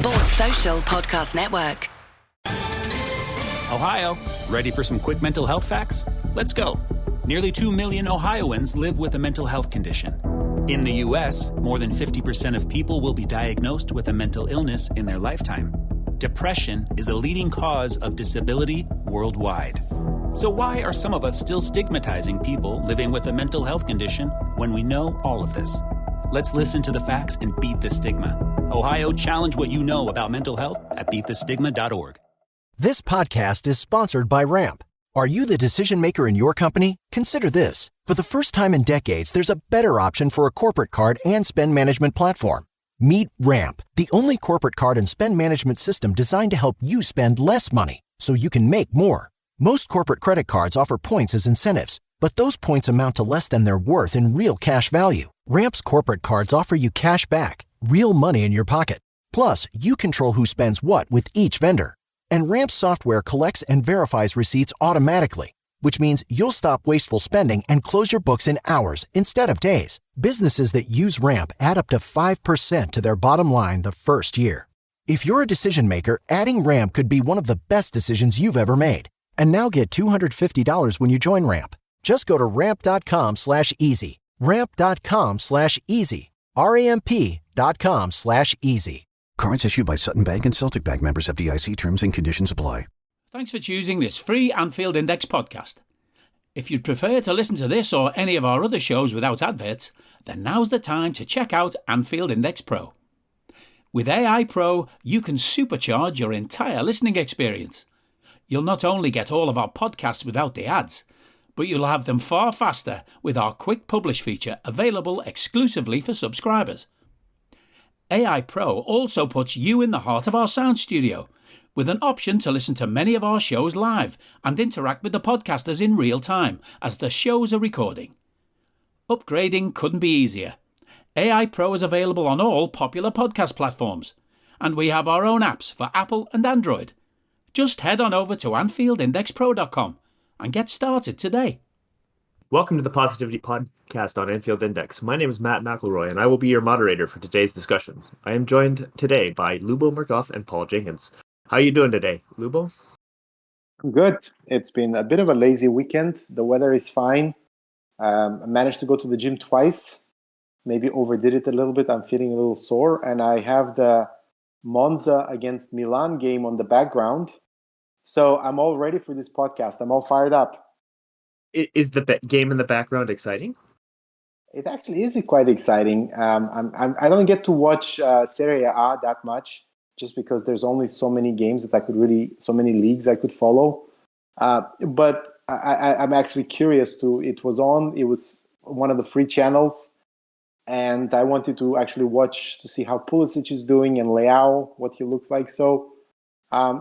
Sports Social Podcast Network. Ohio, ready for some quick mental health facts? Let's go. Nearly 2 million Ohioans live with a mental health condition. In the U.S., more than 50% of people will be diagnosed with a mental illness in their lifetime. Depression is a leading cause of disability worldwide. So why are some of us still stigmatizing people living with a mental health condition when we know all of this? Let's listen to the facts and beat the stigma. Ohio, challenge what you know about mental health at beatthestigma.org. This podcast is sponsored by Ramp. Are you the decision maker in your company? Consider this. For the first time in decades, there's a better option for a corporate card and spend management platform. Meet Ramp, the only corporate card and spend management system designed to help you spend less money so you can make more. Most corporate credit cards offer points as incentives, but those points amount to less than their worth in real cash value. Ramp's corporate cards offer you cash back, real money in your pocket. Plus, you control who spends what with each vendor. And Ramp's software collects and verifies receipts automatically, which means you'll stop wasteful spending and close your books in hours instead of days. Businesses that use Ramp add up to 5% to their bottom line the first year. If you're a decision maker, adding Ramp could be one of the best decisions you've ever made. And now get $250 when you join Ramp. Just go to ramp.com/easy. Ramp.com/easy. RAMP.com/easy. Cards issued by Sutton Bank and Celtic Bank, members of FDIC. Terms and conditions apply. Thanks for choosing this free Anfield Index podcast. If you'd prefer to listen to this or any of our other shows without adverts, then now's the time to check out Anfield Index Pro. With AI Pro, you can supercharge your entire listening experience. You'll not only get all of our podcasts without the ads, but you'll have them far faster with our Quick Publish feature available exclusively for subscribers. AI Pro also puts you in the heart of our sound studio, with an option to listen to many of our shows live and interact with the podcasters in real time as the shows are recording. Upgrading couldn't be easier. AI Pro is available on all popular podcast platforms, and we have our own apps for Apple and Android. Just head on over to AnfieldIndexPro.com and get started today. Welcome to the Positivity Podcast on Anfield Index. My name is Matt McElroy, and I will be your moderator for today's discussion. I am joined today by Lubo Murkoff and Paul Jenkins. How are you doing today, Lubo? I'm good. It's been a bit of a lazy weekend. The weather is fine. I managed to go to the gym twice. Maybe overdid it a little bit. I'm feeling a little sore. And I have the Monza against Milan game on the background. So I'm all ready for this podcast. I'm all fired up. Is the game in the background exciting? It actually is quite exciting. I don't get to watch Serie A that much, just because there's only so many games that so many leagues I could follow. But I'm actually curious it was one of the free channels, and I wanted to actually watch to see how Pulisic is doing and Leao, what he looks like. So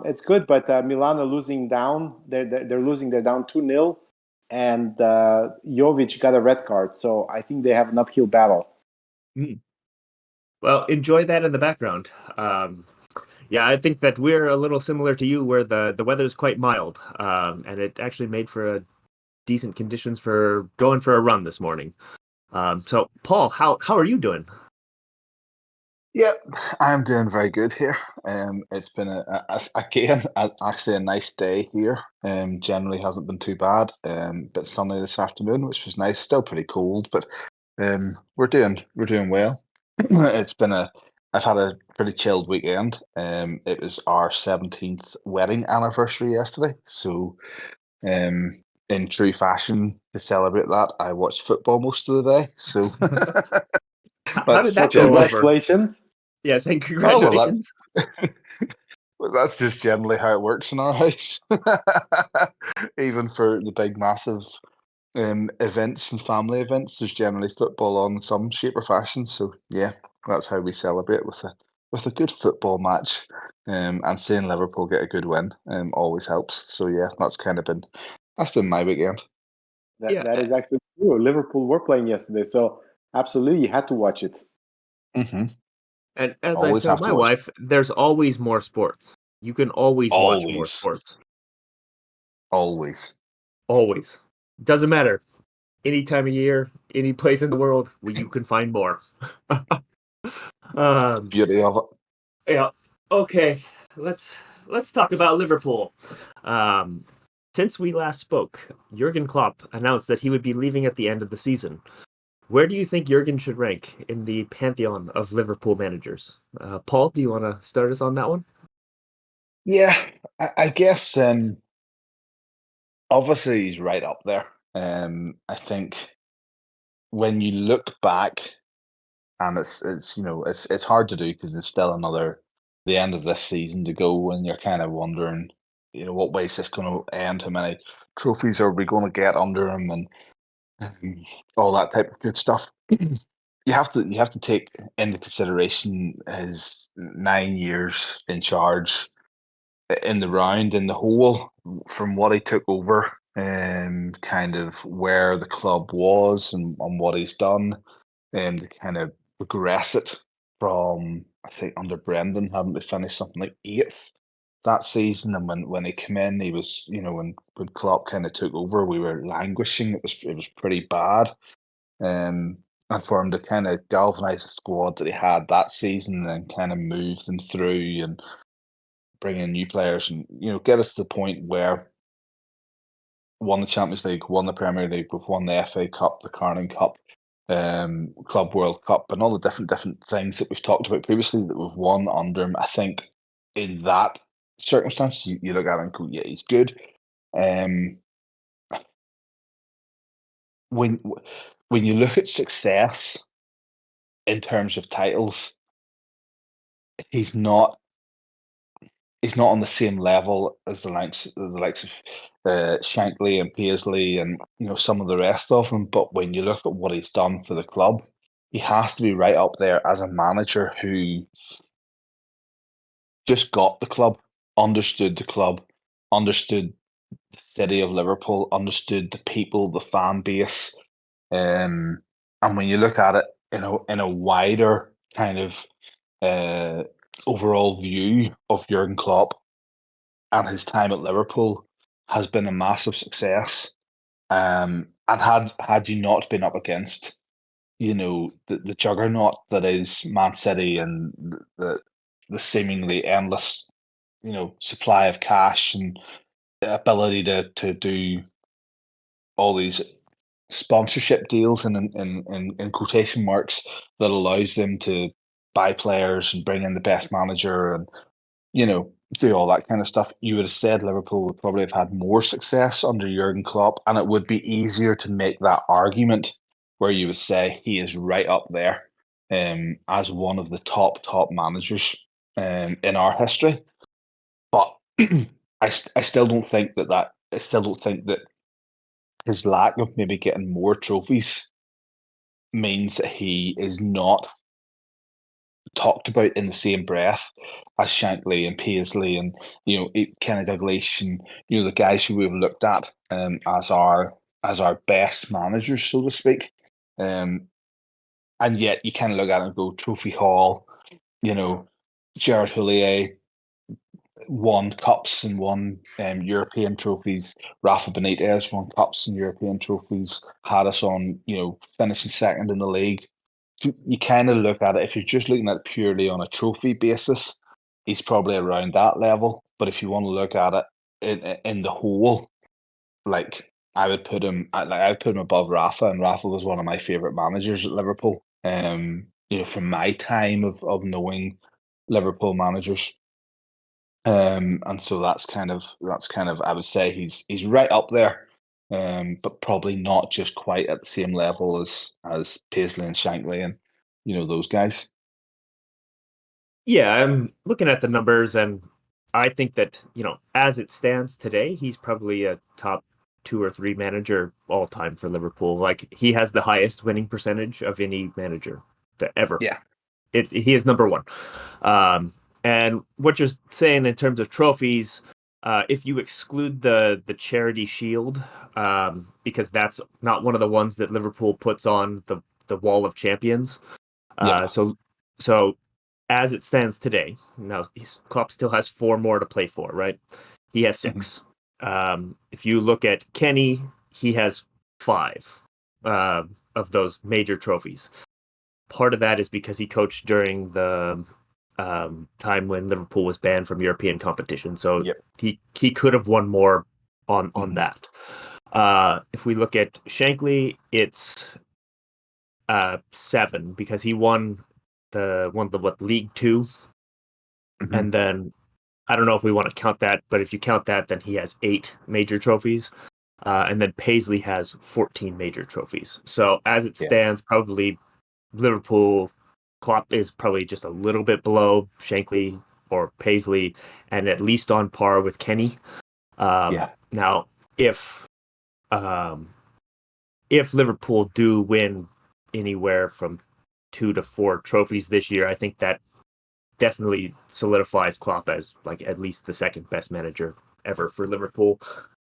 it's good, but Milan are losing down. They're losing. They're down 2-0, and Jovic got a red card. So I think they have an uphill battle. Well, enjoy that in the background. Yeah, I think that we're a little similar to you, where the weather is quite mild, and it actually made for decent conditions for going for a run this morning. So, Paul, how are you doing? Yeah, I'm doing very good here. It's been actually a nice day here. Generally hasn't been too bad. Bit sunny this afternoon, which was nice. Still pretty cold, but we're doing well. I've had a pretty chilled weekend. It was our 17th wedding anniversary yesterday, so in true fashion, to celebrate that, I watched football most of the day. So, how did that go over? Congratulations! Yes, and congratulations. Well, that's just generally how it works in our house. Even for the big, massive events and family events, there's generally football on in some shape or fashion. So, yeah, that's how we celebrate with a good football match. And seeing Liverpool get a good win always helps. So, yeah, that's been my weekend. That is actually true. Liverpool were playing yesterday, so absolutely you had to watch it. Mm-hmm. And as Always I tell my wife, there's always more sports. You can always watch more sports. Always. Doesn't matter. Any time of year, any place in the world, you can find more. Beauty of it. Yeah. Okay, let's talk about Liverpool. Um, since we last spoke, Jurgen Klopp announced that he would be leaving at the end of the season. Where do you think Jurgen should rank in the pantheon of Liverpool managers? Paul, do you want to start us on that one? Yeah, I guess obviously he's right up there. I think when you look back, and it's it's hard to do because there's still the end of this season to go, and you're kind of wondering, what way is this going to end? How many trophies are we going to get under him, and um, all that type of good stuff. You have to take into consideration his 9 years in charge in the round in the whole, from what he took over and kind of where the club was and what he's done, and to kind of progress it from, I think, under Brendan, hadn't we finished something like eighth that season? And when he came in, he was, when Klopp kind of took over, we were languishing. It was pretty bad. Um, and for him to kind of galvanise the squad that he had that season and kind of move them through and bring in new players and get us to the point where won the Champions League, won the Premier League, we've won the FA Cup, the Carling Cup, Club World Cup, and all the different things that we've talked about previously that we've won under him. I think in that circumstance, you look at him and go, yeah, he's good. Um, when when you look at success in terms of titles, he's not he's not on the same level as the likes of Shankly and Paisley and some of the rest of them. But when you look at what he's done for the club, he has to be right up there as a manager who just got the club, understood the city of Liverpool, understood the people, the fan base. And when you look at it in a wider kind of uh, overall view of Jurgen Klopp and his time at Liverpool has been a massive success. And had you not been up against, the juggernaut that is Man City and the seemingly endless, supply of cash and the ability to do all these sponsorship deals in quotation marks that allows them to buy players and bring in the best manager and do all that kind of stuff, you would have said Liverpool would probably have had more success under Jurgen Klopp, and it would be easier to make that argument where you would say he is right up there as one of the top managers in our history. But I still don't think I still don't think that his lack of maybe getting more trophies means that he is not talked about in the same breath as Shankly and Paisley and Kenny Dalglish and the guys who we've looked at as our best managers, so to speak. Um, and yet you kind of look at it and go, Trophy Hall, Gerard Houllier won cups and won European trophies. Rafa Benitez won cups and European trophies. Had us on, finishing second in the league. You kind of look at it, if you're just looking at it purely on a trophy basis, he's probably around that level. But if you want to look at it in the whole, like I would put him above Rafa, and Rafa was one of my favorite managers at Liverpool. From my time of knowing Liverpool managers. And so that's kind of I would say he's right up there, but probably not just quite at the same level as Paisley and Shankly and those guys. Yeah, I'm looking at the numbers, and I think that, as it stands today, he's probably a top two or three manager all time for Liverpool. Like, he has the highest winning percentage of any manager that ever. Yeah. He is number one. And what you're saying in terms of trophies, if you exclude the Charity Shield, because that's not one of the ones that Liverpool puts on the Wall of Champions. Yeah. So as it stands today, now Klopp still has four more to play for, right? He has Mhm. six. If you look at Kenny, he has five of those major trophies. Part of that is because he coached during time when Liverpool was banned from European competition. So Yep. he could have won more on that. If we look at Shankly, it's 7 because he won the League Two, and then I don't know if we want to count that, but if you count that, then he has 8 major trophies. And then Paisley has 14 major trophies. So as it stands, probably Liverpool, Klopp is probably just a little bit below Shankly or Paisley, and at least on par with Kenny. Now, if Liverpool do win anywhere from 2 to 4 trophies this year, I think that definitely solidifies Klopp as like at least the second best manager ever for Liverpool.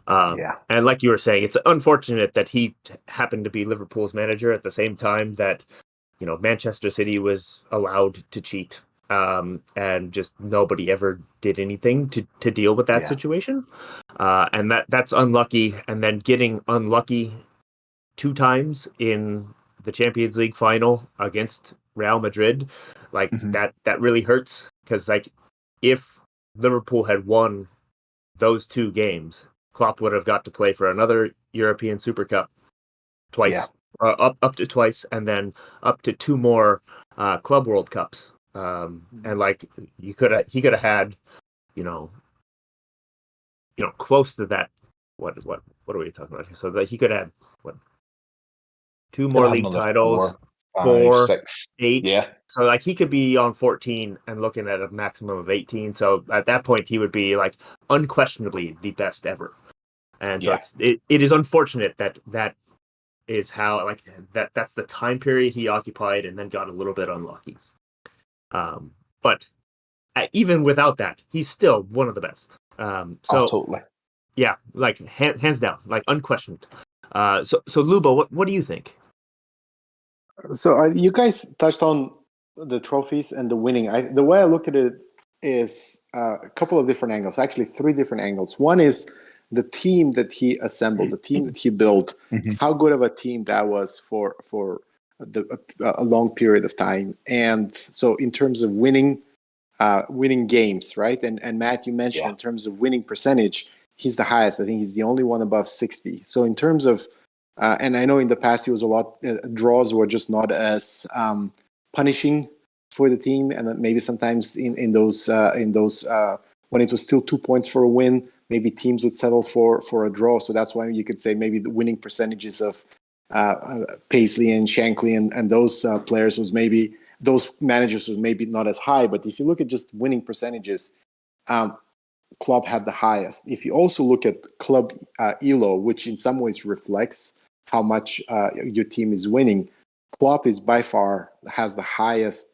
And like you were saying, it's unfortunate that he happened to be Liverpool's manager at the same time that, you know, Manchester City was allowed to cheat, and just nobody ever did anything to deal with that situation. And that's unlucky. And then getting unlucky 2 times in the Champions League final against Real Madrid, like that really hurts, because like if Liverpool had won those 2 games, Klopp would have got to play for another European Super Cup twice, up to twice, and then up to 2 more Club World Cups. And like he could have had, you know, close to that. What are we talking about here? So that he could have 2 more league titles, 4, 6, 8. Yeah. So like he could be on 14 and looking at a maximum of 18. So at that point he would be like unquestionably the best ever. And so it is unfortunate that is how, like, that's the time period he occupied and then got a little bit unlucky. But even without that, he's still one of the best. Totally. Yeah, like hands down, like unquestioned. So Lubo, what do you think? So you guys touched on the trophies and the winning. The way I look at it is a couple of different angles, actually 3 different angles. One is the team that he assembled, the team that he built, how good of a team that was for a long period of time. And so in terms of winning games, right? And Matt, you mentioned in terms of winning percentage, he's the highest. I think he's the only one above 60. So in terms of and I know in the past he was a lot. Draws were just not as punishing for the team, and maybe sometimes in those when it was still 2 points for a win, maybe teams would settle for a draw. So that's why you could say maybe the winning percentages of Paisley and Shankly and those players was maybe those managers was maybe not as high. But if you look at just winning percentages, Klopp had the highest. If you also look at club ELO, which in some ways reflects how much your team is winning, Klopp is by far has the highest,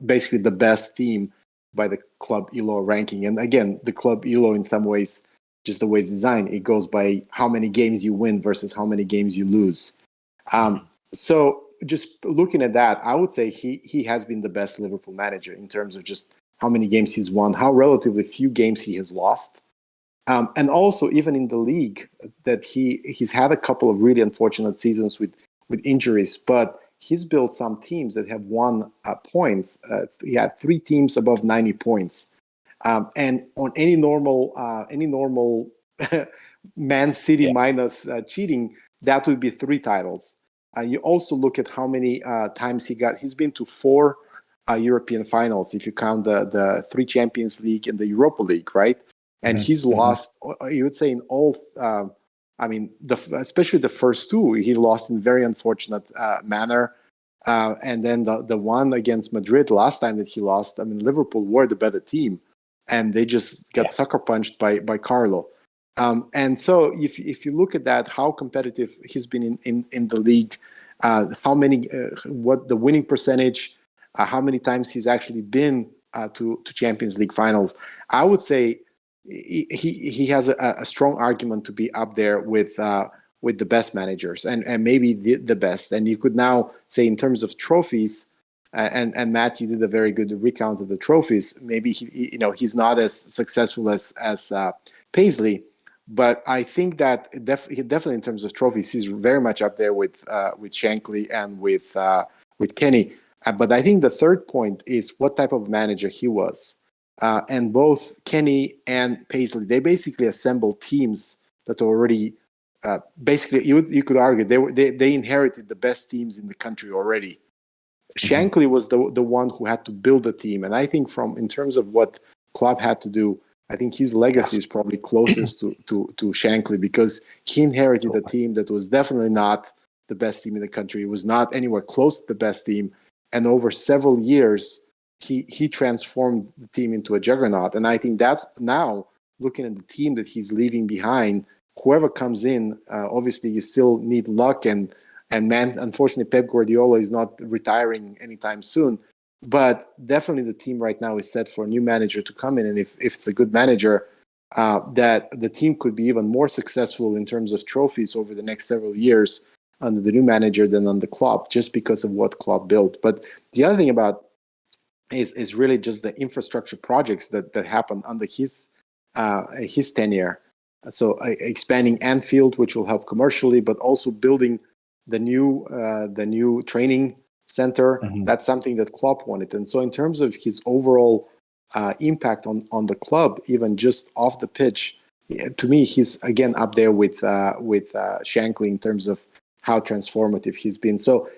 basically the best team by the club ELO ranking. And again, the club ELO in some ways, just the way it's designed, it goes by how many games you win versus how many games you lose. So just looking at that, I would say he has been the best Liverpool manager in terms of just how many games he's won, how relatively few games he has lost. And also, even in the league, that he's had a couple of really unfortunate seasons with injuries, but he's built some teams that have won points. He had 3 teams above 90 points, and on any normal Man City minus cheating, that would be 3 titles. You also look at how many times he's been to 4 European finals, if you count the 3 Champions League and the Europa League, right? And he's lost, you would say, in all. I mean, especially the first 2, he lost in very unfortunate manner. And then the one against Madrid last time that he lost, I mean, Liverpool were the better team, and they just got sucker punched by Carlo. And so if you look at that, how competitive he's been in the league, how many, what the winning percentage, how many times he's actually been to Champions League finals, I would say he has a strong argument to be up there with the best managers and maybe the best. And you could now say in terms of trophies, and Matt, you did a very good recount of the trophies. Maybe he's not as successful as Paisley, but I think that definitely in terms of trophies, he's very much up there with Shankly and with Kenny. But I think the third point is what type of manager he was. And both Kenny and Paisley, they basically assembled teams that already basically you could argue they inherited the best teams in the country already. Shankly was the one who had to build a team, and I think in terms of what Klopp had to do, I think his legacy is probably closest to Shankly, because he inherited a team that was definitely not the best team in the country. It was not anywhere close to the best team, and over several years, he transformed the team into a juggernaut. And I think that's now looking at the team that he's leaving behind. Whoever comes in, obviously you still need luck and man, unfortunately, Pep Guardiola is not retiring anytime soon. But definitely the team right now is set for a new manager to come in. And if it's a good manager, that the team could be even more successful in terms of trophies over the next several years under the new manager than under Klopp, just because of what Klopp built. But the other thing about is really just the infrastructure projects that happen under his tenure. So expanding Anfield, which will help commercially, but also building the new training center. That's something that Klopp wanted. And so in terms of his overall impact on the club, even just off the pitch, to me, he's again up there with Shankly in terms of how transformative he's been. So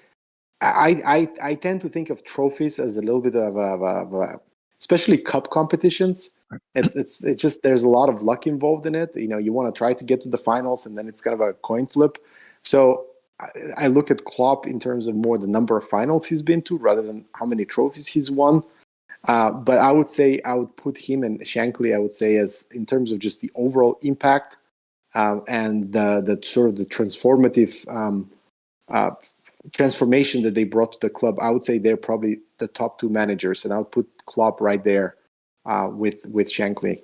I tend to think of trophies as a little bit of a especially cup competitions. It's just there's a lot of luck involved in it. You want to try to get to the finals, and then it's kind of a coin flip. So I look at Klopp in terms of more the number of finals he's been to rather than how many trophies he's won. But I would say I would put him and Shankly, I would say, as in terms of just the overall impact and the sort of the transformative transformation that they brought to the club. I would say they're probably the top two managers, and I would put Klopp right there with Shankly.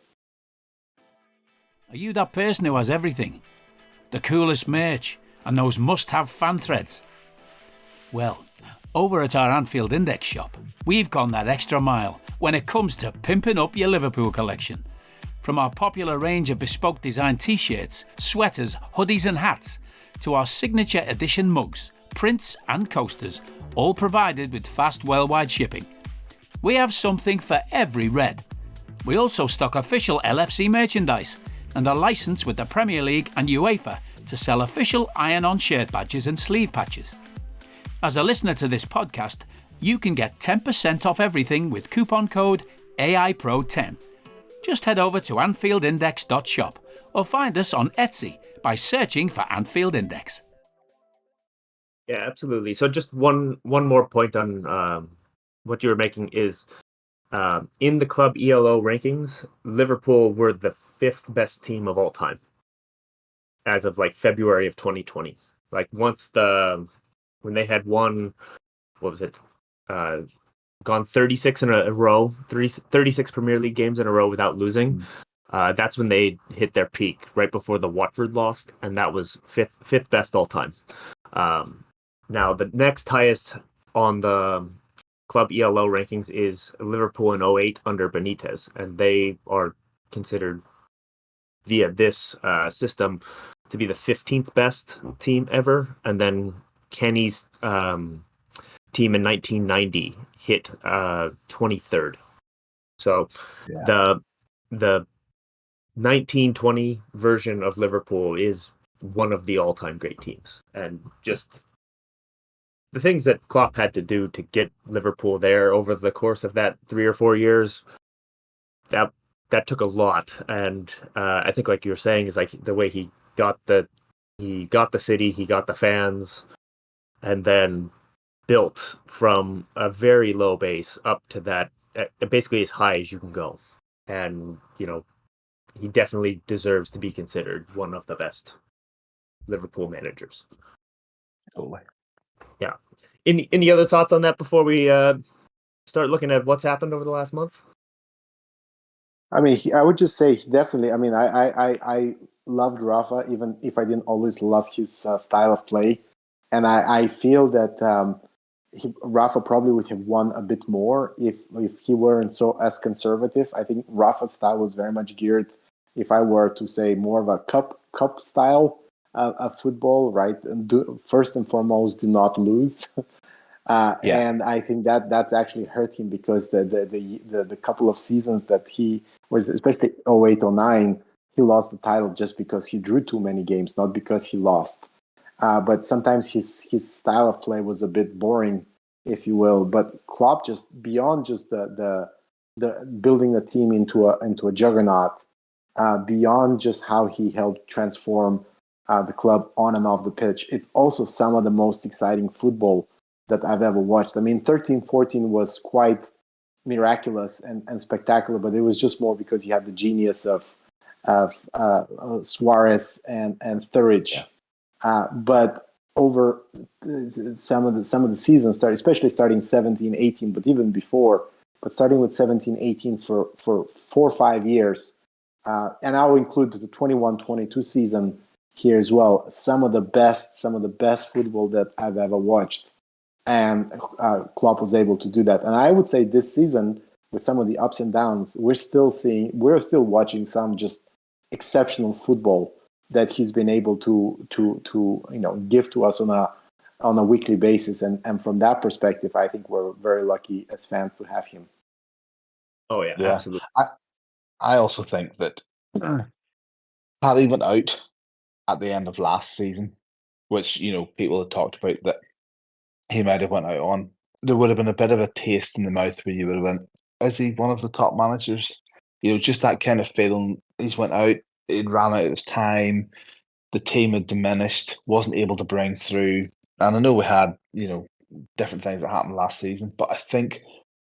Are you that person who has everything? The coolest merch and those must-have fan threads? Well, over at our Anfield Index shop, we've gone that extra mile when it comes to pimping up your Liverpool collection. From our popular range of bespoke design t-shirts, sweaters, hoodies and hats, to our signature edition mugs, prints and coasters, all provided with fast worldwide shipping. We have something for every red. We also stock official LFC merchandise and are licensed with the Premier League and UEFA to sell official iron-on shirt badges and sleeve patches. As a listener to this podcast, you can get 10% off everything with coupon code AIPRO10. Just head over to AnfieldIndex.shop or find us on Etsy by searching for Anfield Index. Yeah, absolutely. So just one more point on what you were making is in the club ELO rankings, Liverpool were the 5th best team of all time as of February of 2020. When they had won, what was it? Gone 36 in a row, 36 Premier League games in a row without losing. That's when they hit their peak, right before the Watford lost, and that was fifth best all time. Now, the next highest on the club ELO rankings is Liverpool in 08 under Benitez, and they are considered via this system to be the 15th best team ever. And then Kenny's team in 1990 hit 23rd. So the 1920 version of Liverpool is one of the all-time great teams. And just the things that Klopp had to do to get Liverpool there over the course of that 3 or 4 years, that took a lot. And I think, like you were saying, is the way he got the city, he got the fans, and then built from a very low base up to that, basically as high as you can go. And he definitely deserves to be considered one of the best Liverpool managers. Totally. Yeah. Any other thoughts on that before we start looking at what's happened over the last month? I mean, I would just say definitely. I mean, I loved Rafa, even if I didn't always love his style of play, and I feel that Rafa probably would have won a bit more if he weren't so as conservative. I think Rafa's style was very much geared, if I were to say, more of a cup style of football, right? And first and foremost, do not lose. Yeah. And I think that's actually hurt him because the couple of seasons that he, especially 08, 09, he lost the title just because he drew too many games, not because he lost. But sometimes his style of play was a bit boring, if you will. But Klopp, just beyond just the building a team into a juggernaut, beyond just how he helped transform the club on and off the pitch, it's also some of the most exciting football that I've ever watched. I mean, 13-14 was quite miraculous and spectacular, but it was just more because you had the genius of Suarez and Sturridge. Yeah. But over some of the seasons, especially starting 17-18, but even before, but starting with 17-18 for 4 or 5 years, and I'll include the 21-22 season here as well. Some of the best football that I've ever watched, and Klopp was able to do that. And I would say this season, with some of the ups and downs, we're still watching some just exceptional football that he's been able to give to us on a weekly basis. And from that perspective, I think we're very lucky as fans to have him. Oh yeah, Yeah. absolutely. I also think that had he went out at the end of last season, which people had talked about that he might have went out on, there would have been a bit of a taste in the mouth where you would have went, is he one of the top managers? Just that kind of feeling. He's went out, it ran out of his time, the team had diminished, wasn't able to bring through. And I know we had, different things that happened last season, but I think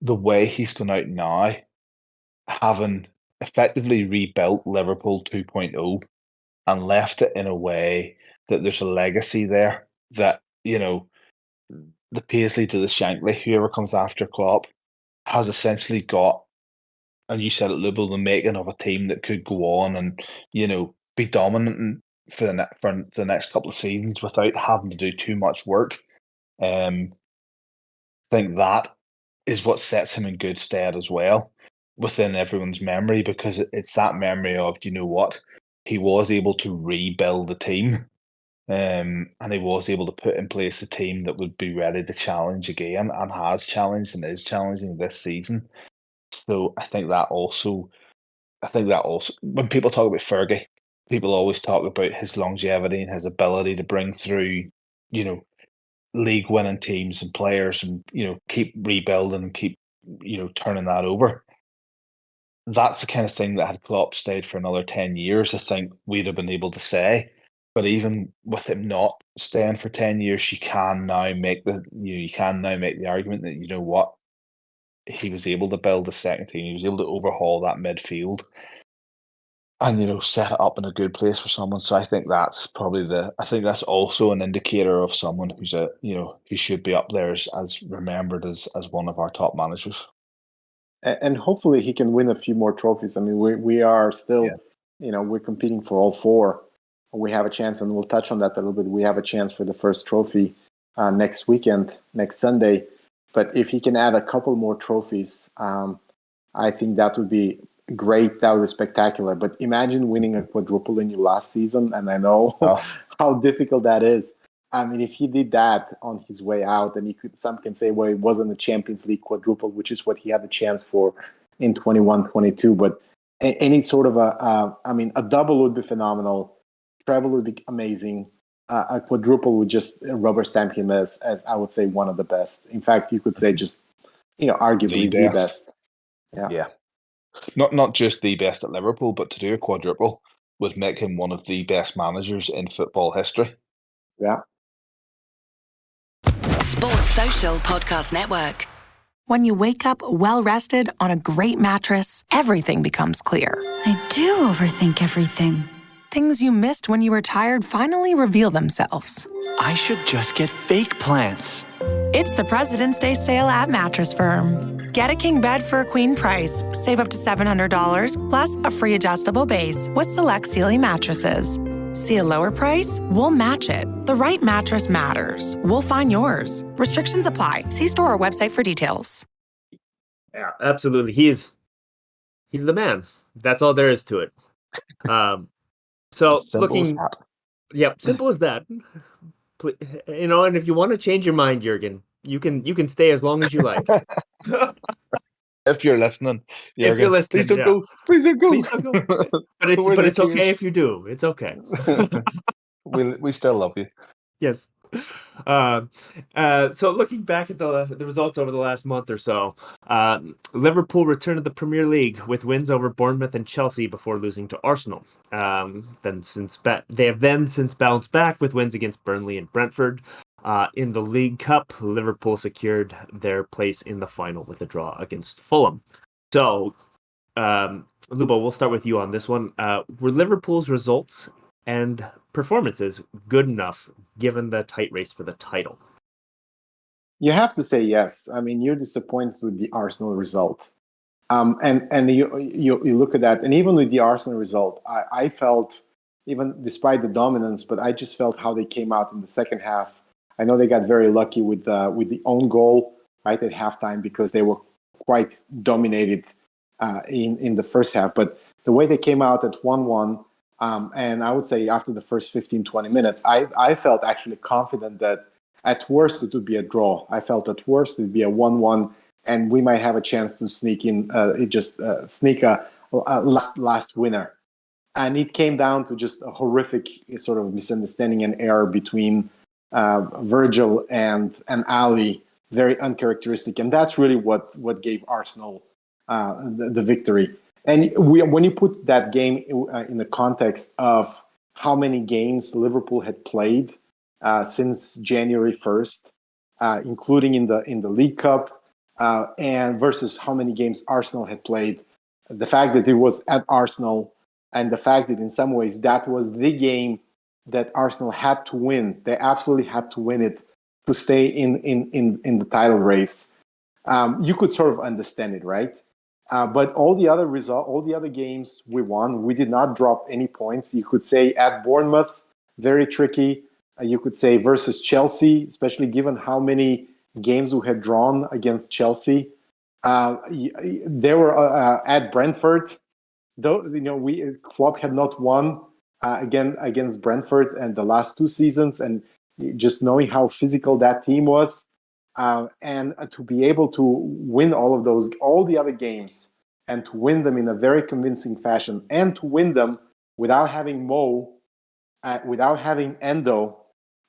the way he's gone out now, having effectively rebuilt Liverpool 2.0 and left it in a way that there's a legacy there that, the Paisley to the Shankly, whoever comes after Klopp, has essentially got, and you said it, Lubo, the making of a team that could go on and, be dominant for the next couple of seasons without having to do too much work. I think that is what sets him in good stead as well within everyone's memory, because it's that memory of, he was able to rebuild the team, and he was able to put in place a team that would be ready to challenge again, and has challenged and is challenging this season. So I think that also, when people talk about Fergie, people always talk about his longevity and his ability to bring through, league winning teams and players and, keep rebuilding and keep, turning that over. That's the kind of thing that had Klopp stayed for another 10 years, I think we'd have been able to say. But even with him not staying for 10 years, you can now make the argument that, he was able to build a second team. He was able to overhaul that midfield and, set it up in a good place for someone. So I think that's also an indicator of someone who's who should be up there as remembered as one of our top managers. And hopefully he can win a few more trophies. I mean, we are still, we're competing for all 4. We have a chance, and we'll touch on that a little bit. We have a chance for the first trophy next weekend, next Sunday. But if he can add a couple more trophies, I think that would be great. That would be spectacular. But imagine winning a quadruple in your last season, and I know how difficult that is. I mean, if he did that on his way out, then some can say, well, it wasn't a Champions League quadruple, which is what he had the chance for in 21-22. But any sort of a double would be phenomenal. Treble would be amazing. A quadruple would just rubber stamp him as I would say one of the best. In fact, you could say just arguably the best. Yeah. Not just the best at Liverpool, but to do a quadruple would make him one of the best managers in football history. Yeah. Sports Social Podcast Network. When you wake up well-rested on a great mattress, everything becomes clear. I do overthink everything. Things you missed when you were tired finally reveal themselves. I should just get fake plants. It's the President's Day sale at Mattress Firm. Get a king bed for a queen price. Save up to $700 plus a free adjustable base with select Sealy mattresses. See a lower price? We'll match it. The right mattress matters. We'll find yours. Restrictions apply. See store or website for details. Yeah, absolutely. He's the man. That's all there is to it. So looking, yep, simple as that. And if you want to change your mind, Jurgen, You can stay as long as you like. If you're listening, If you're Jurgen, listening, please don't yeah. go. Please don't go. Please don't go. But We're but there, it's okay cheers. if you do. It's okay. We still love you. Yes. So looking back at the results over the last month or so, Liverpool returned to the Premier League with wins over Bournemouth and Chelsea before losing to Arsenal. They have since bounced back with wins against Burnley and Brentford. In the League Cup, Liverpool secured their place in the final with a draw against Fulham. So, Lubo, we'll start with you on this one. Were Liverpool's results and performances good enough given the tight race for the title? You have to say yes. I mean, you're disappointed with the Arsenal result. And you look at that, and even with the Arsenal result, I felt, even despite the dominance, but I just felt how they came out in the second half. I know they got very lucky with the own goal right at halftime because they were quite dominated in the first half. But the way they came out at 1-1, and I would say after the first 15, 20 minutes, I felt actually confident that at worst it would be a draw. I felt at worst it would be a 1-1, and we might have a chance to sneak in, sneak a last winner. And it came down to just a horrific sort of misunderstanding and error between Virgil and Ali, very uncharacteristic, and that's really what gave Arsenal the victory. And when you put that game in the context of how many games Liverpool had played since January 1st, including in the League Cup, and versus how many games Arsenal had played, the fact that it was at Arsenal, and the fact that in some ways that was the game that Arsenal had to win. They absolutely had to win it to stay in the title race. You could sort of understand it, right? But all the other games we won, we did not drop any points. You could say at Bournemouth, very tricky. You could say versus Chelsea, especially given how many games we had drawn against Chelsea. They were at Brentford. Though Klopp had not won again against Brentford and the last two seasons, and just knowing how physical that team was, and to be able to win all the other games, and to win them in a very convincing fashion, and to win them without having Mo, without having Endo,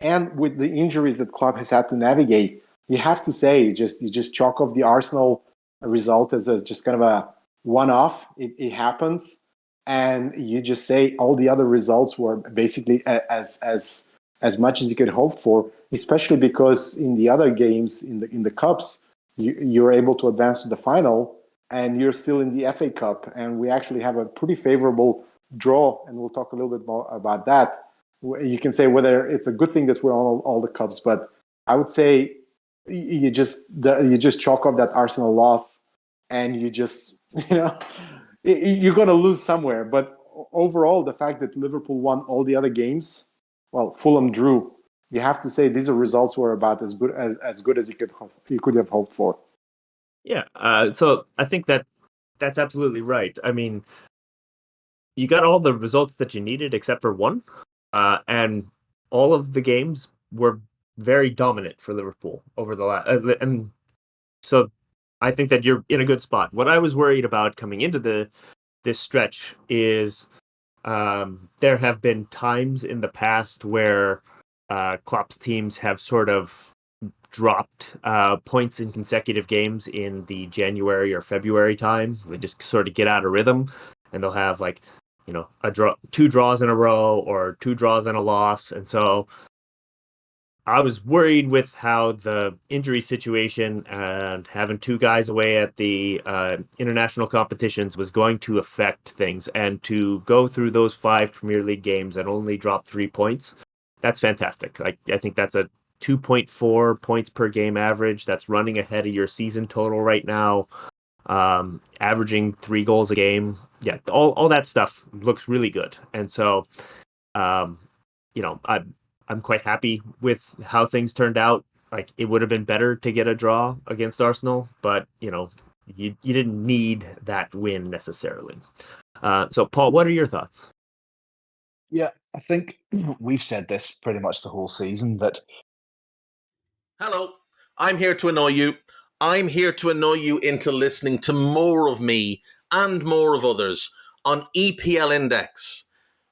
and with the injuries that Klopp has had to navigate, you have to say you just chalk off the Arsenal result as just kind of a one-off. It happens, and you just say all the other results were basically as much as you could hope for, especially because in the other games in the cups, you're able to advance to the final, and you're still in the FA Cup, and we actually have a pretty favorable draw, and we'll talk a little bit more about that. You can say whether it's a good thing that we're on all the cups, but I would say you just chalk up that Arsenal loss, and you just you're going to lose somewhere. But overall, the fact that Liverpool won all the other games, well, Fulham drew. You have to say these results were about as good as you could have hoped for. Yeah. So I think that's absolutely right. I mean, you got all the results that you needed except for one, and all of the games were very dominant for Liverpool over the last. And so I think that you're in a good spot. What I was worried about coming into this stretch is there have been times in the past where Klopp's teams have sort of dropped points in consecutive games in the January or February time. They just sort of get out of rhythm, and they'll have two draws in a row or two draws and a loss. And so I was worried with how the injury situation and having two guys away at the international competitions was going to affect things. And to go through those 5 Premier League games and only drop 3 points, that's fantastic. I think that's a 2.4 points per game average. That's running ahead of your season total right now. Averaging 3 goals a game. Yeah, all that stuff looks really good. And so, I'm quite happy with how things turned out. Like, it would have been better to get a draw against Arsenal, but you didn't need that win necessarily. So, Paul, what are your thoughts? Yeah, I think we've said this pretty much the whole season that. Hello, I'm here to annoy you. I'm here to annoy you into listening to more of me and more of others on EPL Index.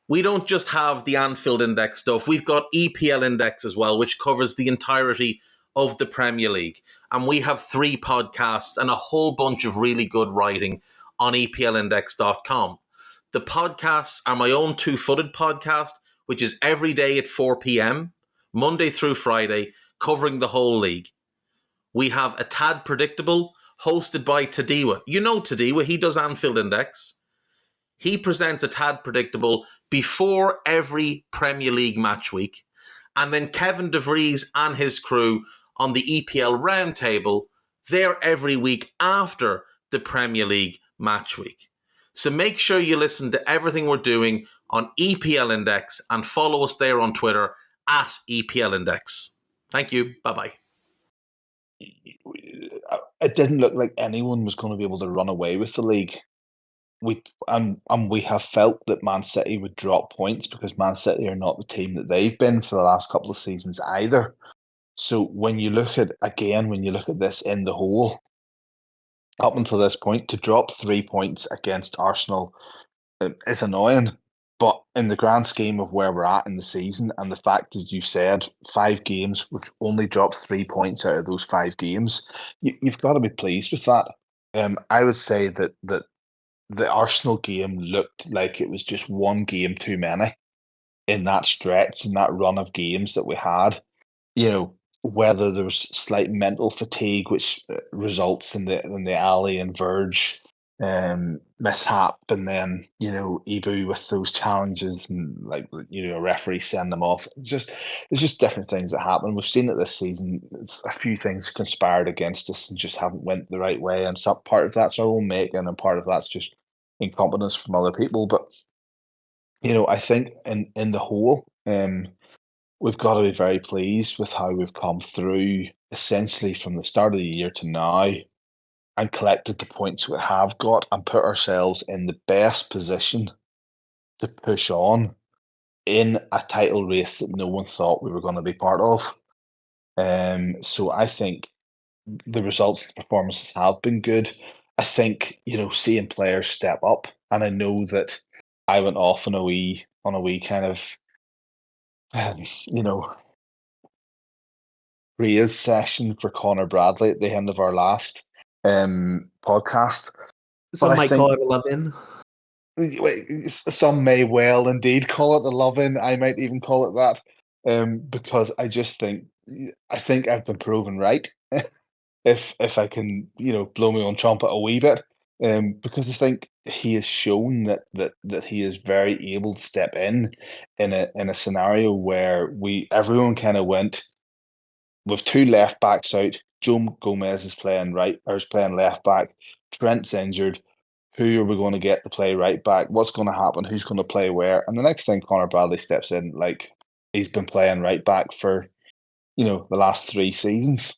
We don't just have the Anfield Index stuff. We've got EPL Index as well, which covers the entirety of the Premier League. And we have 3 podcasts and a whole bunch of really good writing on EPLindex.com. The podcasts are my own Two-Footed podcast, which is every day at 4 p.m., Monday through Friday, covering the whole league. We have A Tad Predictable, hosted by Tadiwa. You know Tadiwa, he does Anfield Index. He presents A Tad Predictable before every Premier League match week. And then Kevin DeVries and his crew on the EPL Roundtable, they're every week after the Premier League match week. So make sure you listen to everything we're doing on EPL Index and follow us there on Twitter at EPL Index. Thank you. Bye-bye. It didn't look like anyone was going to be able to run away with the league. We have felt that Man City would drop points because Man City are not the team that they've been for the last couple of seasons either. So when you look at this in the whole, up until this point, to drop 3 points against Arsenal is annoying. But in the grand scheme of where we're at in the season, and the fact that you said 5 games, we've only dropped 3 points out of those 5 games, you've got to be pleased with that. I would say that the Arsenal game looked like it was just one game too many in that stretch, in that run of games that we had. You know, whether there was slight mental fatigue, which results in the Ali and Verge mishap, and then Ibu with those challenges and a referee send them off. It's just different things that happen. We've seen it this season. A few things conspired against us and just haven't went the right way, and some part of that's our own making, and part of that's just incompetence from other people. But I think in the whole, we've got to be very pleased with how we've come through essentially from the start of the year to now and collected the points we have got and put ourselves in the best position to push on in a title race that no one thought we were going to be part of. So I think the results, the performances have been good. I think, seeing players step up, and I know that I went off on a wee kind of, praise session for Connor Bradley at the end of our last podcast. Some might call it a love-in. Some may well indeed call it a love-in. I might even call it that, because I think I've been proven right. if I can, blow my own trumpet a wee bit, because I think he has shown that he is very able to step in a scenario where everyone kind of went with 2 left backs out. Joe Gomez is playing left back. Trent's injured. Who are we going to get to play right back? What's going to happen? Who's going to play where? And the next thing, Connor Bradley steps in like he's been playing right back for the last 3 seasons.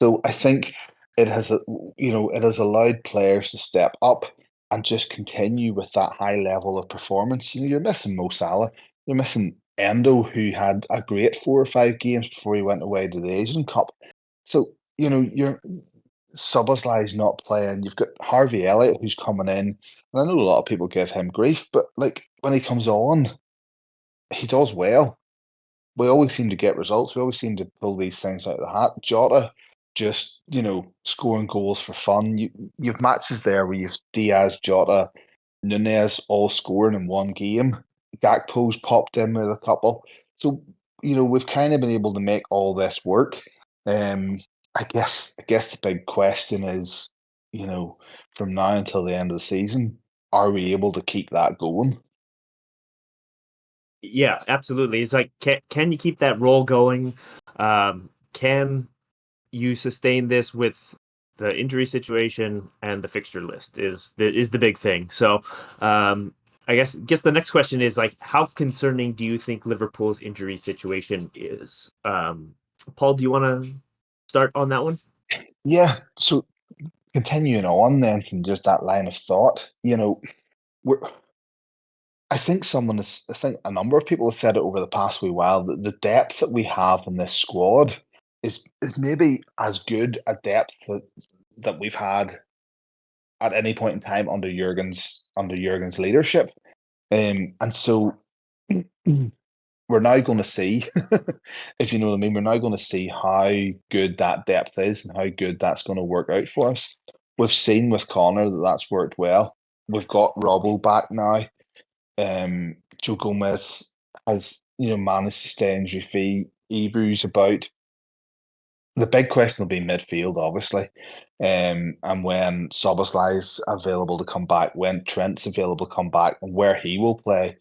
So I think it has allowed players to step up and just continue with that high level of performance. You're missing Mo Salah, you're missing Endo, who had a great 4 or 5 games before he went away to the Asian Cup. So you're Szoboszlai's not playing. You've got Harvey Elliott who's coming in, and I know a lot of people give him grief, but when he comes on, he does well. We always seem to get results. We always seem to pull these things out of the hat. Jota just, scoring goals for fun. You've matches there where you've Diaz, Jota, Nunez all scoring in one game. Gakpo's popped in with a couple. So, we've kind of been able to make all this work. I guess the big question is, from now until the end of the season, are we able to keep that going? Yeah, absolutely. It's like, can you keep that roll going? Can you sustain this with the injury situation and the fixture list is the big thing. So I guess the next question is like, how concerning do you think Liverpool's injury situation is? Paul, do you want to start on that one? Yeah. So continuing on then from just that line of thought, I think a number of people have said it over the past wee while, that the depth that we have in this squad is maybe as good a depth that we've had at any point in time under Jurgen's leadership. And so we're now going to see, if you know what I mean, we're now going to see how good that depth is and how good that's going to work out for us. We've seen with Connor that that's worked well. We've got Robbo back now. Joe Gomez has, managed to stay injury free. Ebru's about. The big question will be midfield, obviously, and when Soboslai's available to come back, when Trent's available to come back, and where he will play.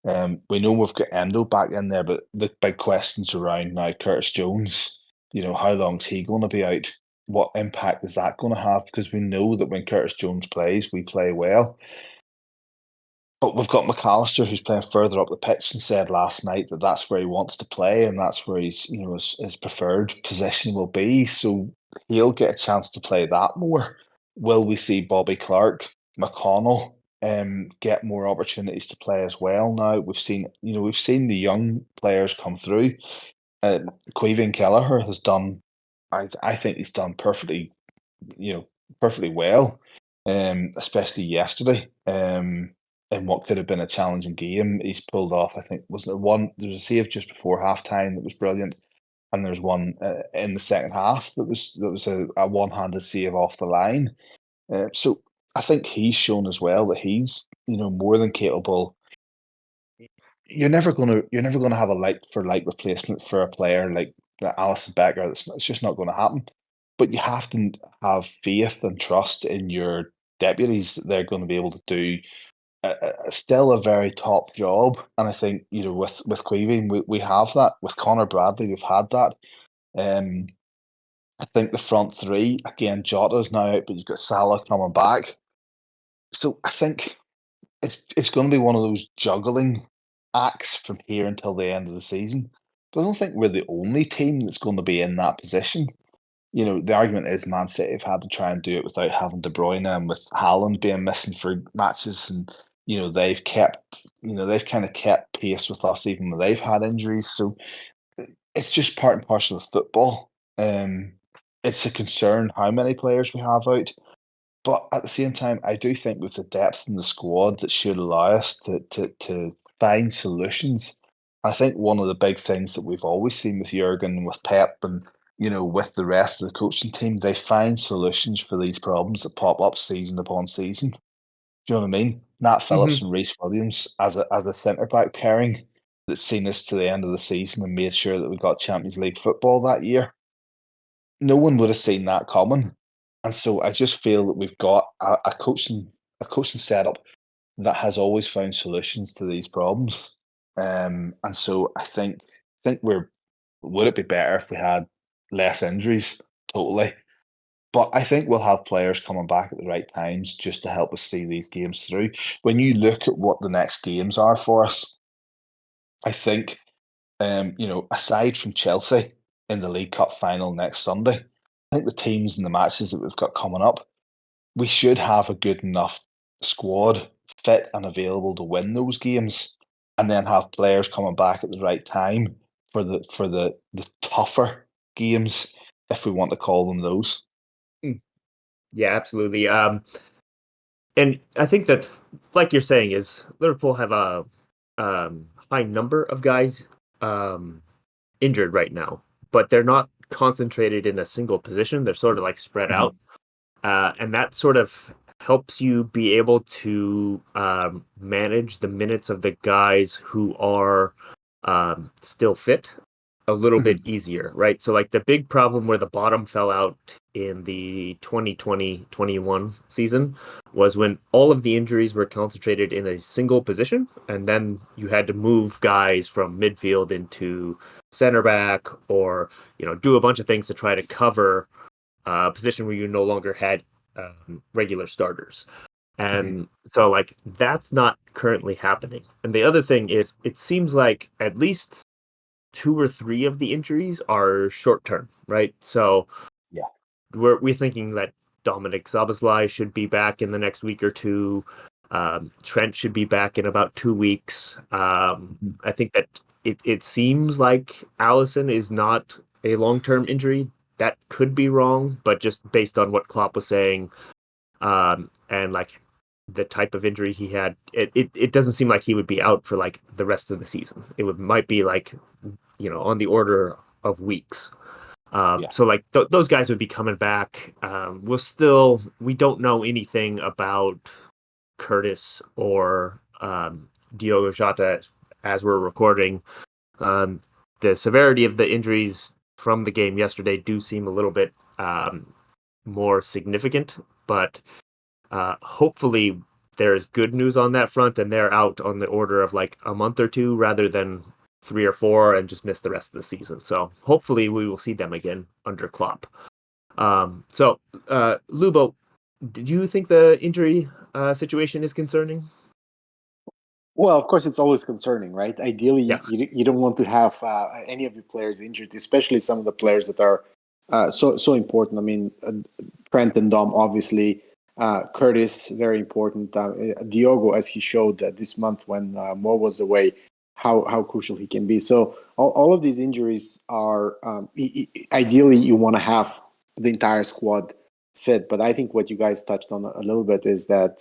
We know we've got Endo back in there, but the big questions around now, Curtis Jones, how long's he going to be out? What impact is that going to have? Because we know that when Curtis Jones plays, we play well. But we've got McAllister, who's playing further up the pitch, and said last night that that's where he wants to play, and that's where his preferred position will be. So he'll get a chance to play that more. Will we see Bobby Clark, McConnell, get more opportunities to play as well? Now we've seen the young players come through. Caoimhín Kelleher has done. I think he's done perfectly well, especially yesterday. In what could have been a challenging game, he's pulled off. I think there was a save just before halftime that was brilliant, and there's one in the second half that was a one-handed save off the line. So I think he's shown as well that he's more than capable. You're never gonna have a like for like replacement for a player like Alisson Becker. It's just not going to happen. But you have to have faith and trust in your deputies that they're going to be able to do still a very top job. And I think with Caoimhín we have that. With Connor Bradley we've had that. I think the front three again, Jota's now out, but you've got Salah coming back. So I think it's going to be one of those juggling acts from here until the end of the season. But I don't think we're the only team that's going to be in that position. The argument is Man City have had to try and do it without having De Bruyne and with Haaland being missing for matches, and they've kind of kept pace with us even when they've had injuries. So it's just part and parcel of football. It's a concern how many players we have out. But at the same time, I do think with the depth in the squad that should allow us to find solutions. I think one of the big things that we've always seen with Jurgen, with Pep, and with the rest of the coaching team, they find solutions for these problems that pop up season upon season. Do you know what I mean? Nat Phillips and Reece Williams as a centre back pairing that's seen us to the end of the season and made sure that we got Champions League football that year. No one would have seen that coming. And so I just feel that we've got a coaching setup that has always found solutions to these problems. And so I think would it be better if we had less injuries? Totally. But I think we'll have players coming back at the right times just to help us see these games through. When you look at what the next games are for us, I think, aside from Chelsea in the League Cup final next Sunday, I think the teams and the matches that we've got coming up, we should have a good enough squad fit and available to win those games, and then have players coming back at the right time for the tougher games, if we want to call them those. Yeah, absolutely. And I think that, like you're saying, is Liverpool have a high number of guys injured right now, but they're not concentrated in a single position. They're sort of like spread out. And that sort of helps you be able to manage the minutes of the guys who are still fit a little bit easier, right? So like the big problem where the bottom fell out in the 2020-21 season was when all of the injuries were concentrated in a single position, and then you had to move guys from midfield into center back, or do a bunch of things to try to cover a position where you no longer had regular starters. And so like that's not currently happening. And the other thing is, it seems like at least 2 or 3 of the injuries are short term, right? So yeah, we're thinking that Dominic Szoboszlai should be back in the next week or two. Trent should be back in about 2 weeks. I think that it seems like Alisson is not a long-term injury. That could be wrong, but just based on what Klopp was saying, and like the type of injury he had, it doesn't seem like he would be out for like the rest of the season. Might be like, on the order of weeks. So like those guys would be coming back. We don't know anything about Curtis or Diogo Jota as we're recording. The severity of the injuries from the game yesterday do seem a little bit more significant, but hopefully there's good news on that front and they're out on the order of like a month or two rather than 3 or 4 and just miss the rest of the season. So hopefully we will see them again under Klopp. Lubo, do you think the injury situation is concerning? Well, of course, it's always concerning, right? Ideally, you don't want to have any of your players injured, especially some of the players that are so important. I mean, Trent and Dom, obviously. Curtis, very important. Diogo, as he showed this month when Mo was away, how crucial he can be. So all of these injuries are ideally you want to have the entire squad fit. But I think what you guys touched on a little bit is that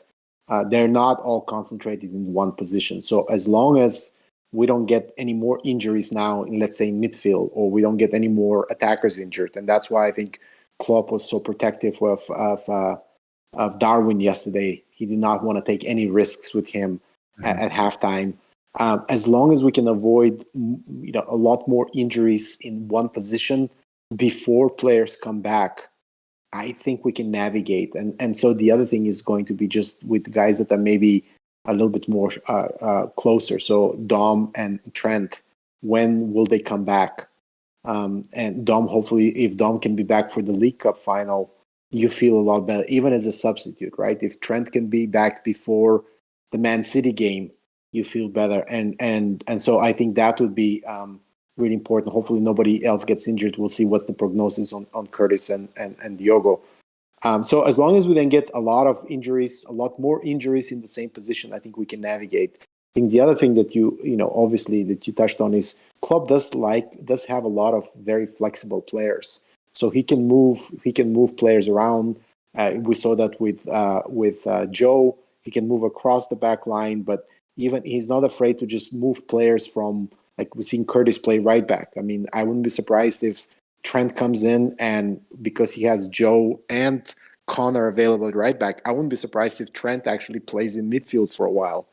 they're not all concentrated in one position. So as long as we don't get any more injuries now in, let's say, midfield, or we don't get any more attackers injured, and that's why I think Klopp was so protective of Darwin yesterday. He did not want to take any risks with him at halftime. As long as we can avoid a lot more injuries in one position before players come back, I think we can navigate. And so the other thing is going to be just with guys that are maybe a little bit more closer. So Dom and Trent, when will they come back? And Dom, hopefully, if Dom can be back for the League Cup final, you feel a lot better, even as a substitute, right? If Trent can be back before the Man City game, you feel better. And so I think that would be really important. Hopefully nobody else gets injured. We'll see what's the prognosis on Curtis and Diogo. So as long as we then get a lot more injuries in the same position, I think we can navigate. I think the other thing that obviously that you touched on is Klopp does have a lot of very flexible players. So he can move players around. We saw that with Joe. He can move across the back line, but even he's not afraid to just move players from, like we've seen Curtis play right back. I mean, I wouldn't be surprised if Trent comes in and because he has Joe and Connor available at right back, I wouldn't be surprised if Trent actually plays in midfield for a while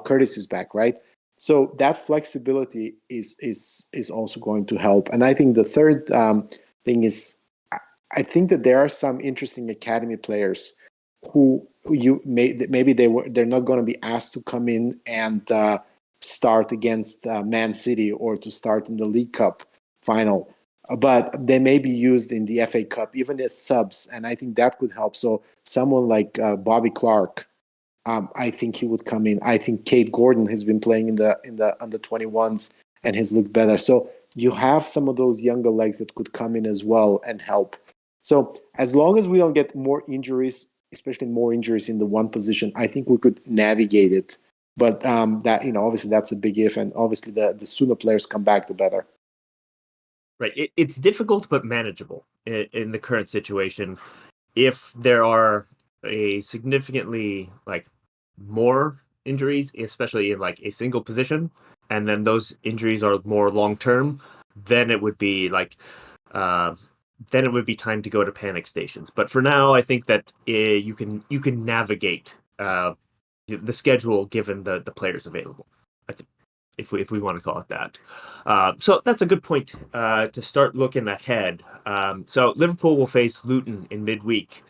Curtis is back, right? So that flexibility is also going to help. And I think the third thing is, I think that there are some interesting academy players who maybe they're not going to be asked to come in and start against Man City or to start in the League Cup final, but they may be used in the FA Cup even as subs, and I think that could help. So someone like Bobby Clark, I think he would come in. I think Kate Gordon has been playing in the under 21s and has looked better. So you have some of those younger legs that could come in as well and help. So as long as we don't get more injuries, especially more injuries in the one position, I think we could navigate it. But that obviously that's a big if, and obviously the sooner players come back, the better. Right. It's difficult but manageable in the current situation. If there are a significantly more injuries, especially in like a single position, and then those injuries are more long term, then it would be time to go to panic stations. But for now, I think that you can navigate the schedule given the players available. I think if we want to call it that. So that's a good point to start looking ahead. So Liverpool will face Luton in midweek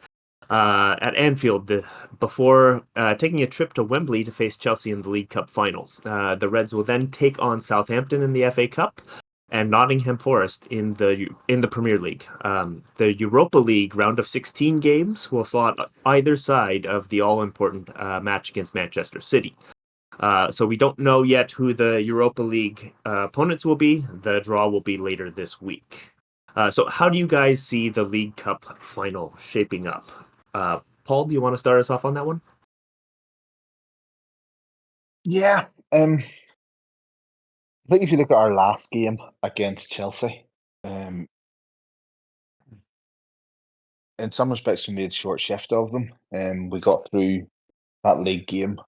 at Anfield before taking a trip to Wembley to face Chelsea in the League Cup final. The Reds will then take on Southampton in the FA Cup and Nottingham Forest in the Premier League. The Europa League round of 16 games will slot either side of the all-important match against Manchester City. So we don't know yet who the Europa League opponents will be. The draw will be later this week. So how do you guys see the League Cup final shaping up? Paul, do you want to start us off on that one? Yeah. I think if you look at our last game against Chelsea, in some respects we made short shift of them, and we got through that league game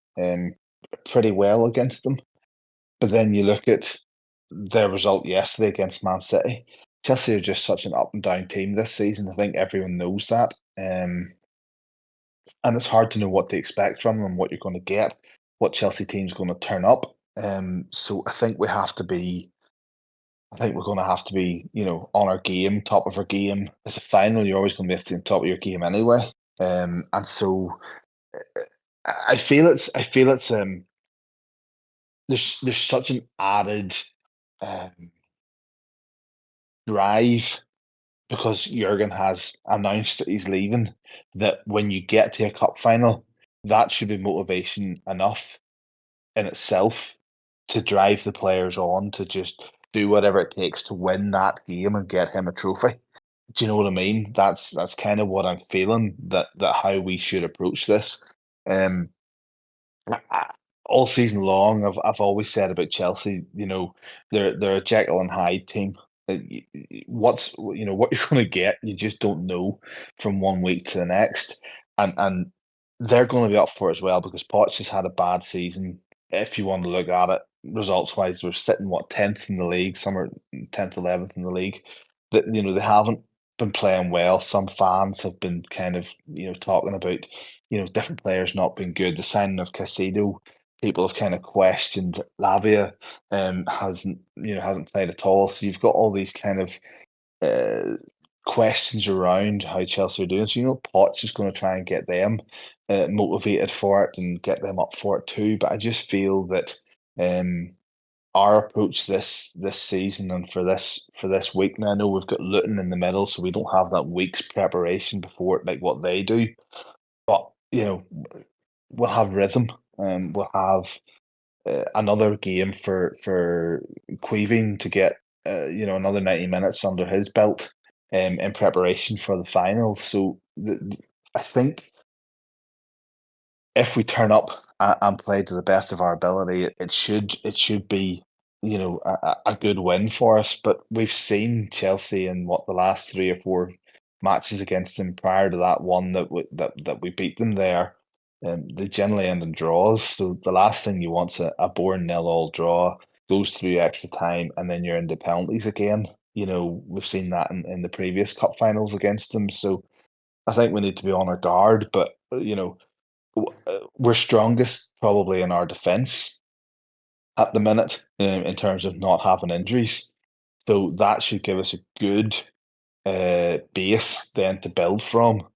pretty well against them. But then you look at their result yesterday against Man City. Chelsea are just such an up and down team this season. I think everyone knows that. And it's hard to know what to expect from them and what you're going to get, what Chelsea team's going to turn up. So I think we have to be. I think we're going to have to be, on our game, top of our game. It's a final; you're always going to be at the top of your game anyway. And so I feel it's. There's such an added drive because Jurgen has announced that he's leaving, that when you get to a cup final, that should be motivation enough in itself to drive the players on to just do whatever it takes to win that game and get him a trophy. Do you know what I mean? That's kind of what I'm feeling, that how we should approach this. All season long, I've always said about Chelsea, they're a Jekyll and Hyde team. What you're going to get, you just don't know from one week to the next, and they're going to be up for it as well because Poch has had a bad season. If you want to look at it results wise, they're sitting 10th in the league, some are 10th, 11th in the league. That they haven't been playing well. Some fans have been kind of talking about different players not being good. The signing of Caicedo, people have kind of questioned. Lavia hasn't played at all. So you've got all these kind of questions around how Chelsea are doing. So Potts is going to try and get them motivated for it and get them up for it too. But I just feel that our approach this season and for this week. Now I know we've got Luton in the middle, so we don't have that week's preparation before like what they do. But we'll have rhythm, and we'll have another game for Queeving to get another 90 minutes under his belt in preparation for the final. So I think if we turn up and play to the best of our ability, it should be a good win for us. But we've seen Chelsea in the last 3 or 4 matches against them prior to that one that we beat them there. They generally end in draws. So the last thing you want's a boring 0-0 draw, goes through extra time, and then you're into penalties again. We've seen that in the previous cup finals against them. So I think we need to be on our guard. But we're strongest probably in our defence at the minute in terms of not having injuries. So that should give us a good base then to build from.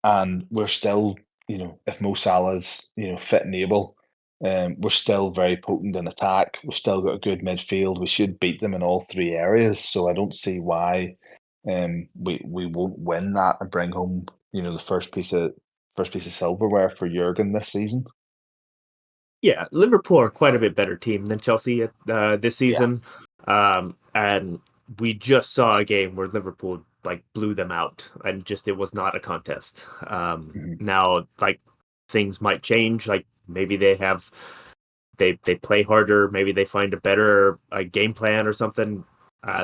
And we're still, if Mo Salah's, fit and able, we're still very potent in attack. We've still got a good midfield. We should beat them in all 3 areas. So I don't see why we won't win that and bring home, the first piece of silverware for Jurgen this season. Yeah, Liverpool are quite a bit better team than Chelsea this season. Yeah. And we just saw a game where Liverpool blew them out, and it was not a contest. Now things might change. Maybe they play harder. Maybe they find a better game plan or something.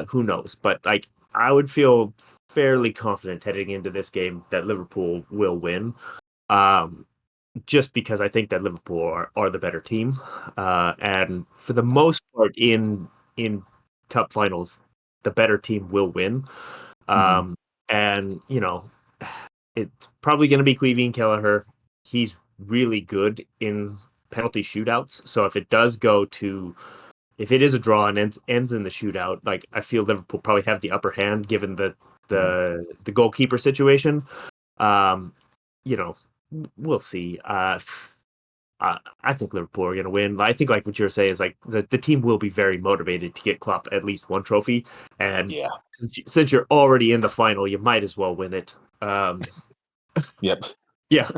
Who knows? But I would feel fairly confident heading into this game that Liverpool will win. Just because I think that Liverpool are the better team. And for the most part in cup finals, the better team will win. And, it's probably going to be Queeveen Kelleher. He's really good in penalty shootouts. So if it is a draw and ends in the shootout, I feel Liverpool probably have the upper hand given the goalkeeper situation. We'll see. I think Liverpool are going to win. I think what you were saying is the team will be very motivated to get Klopp at least one trophy. And since you're already in the final, you might as well win it. Yep. Yeah.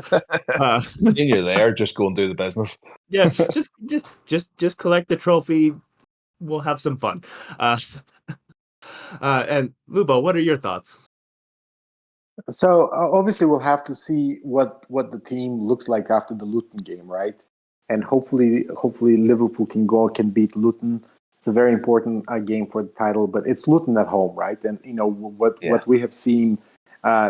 When you're there, just go and do the business. Yeah. Just collect the trophy. We'll have some fun. And Lubo, what are your thoughts? So obviously we'll have to see what the team looks like after the Luton game, right? And hopefully Liverpool can beat Luton It's a very important game for the title, but it's Luton at home, right? And what we have seen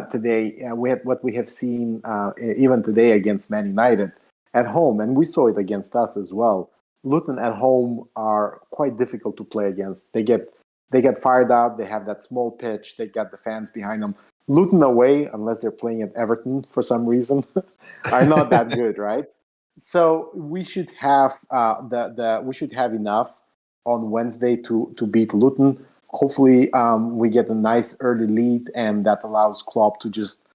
today, what we have seen even today against Man United at home, and we saw it against us as well. Luton at home are quite difficult to play against. They get fired up. They have that small pitch. They got the fans behind them. Luton away, unless they're playing at Everton for some reason, are not that good, right? So we should have we should have enough on Wednesday to beat Luton. Hopefully, we get a nice early lead, and that allows Klopp to just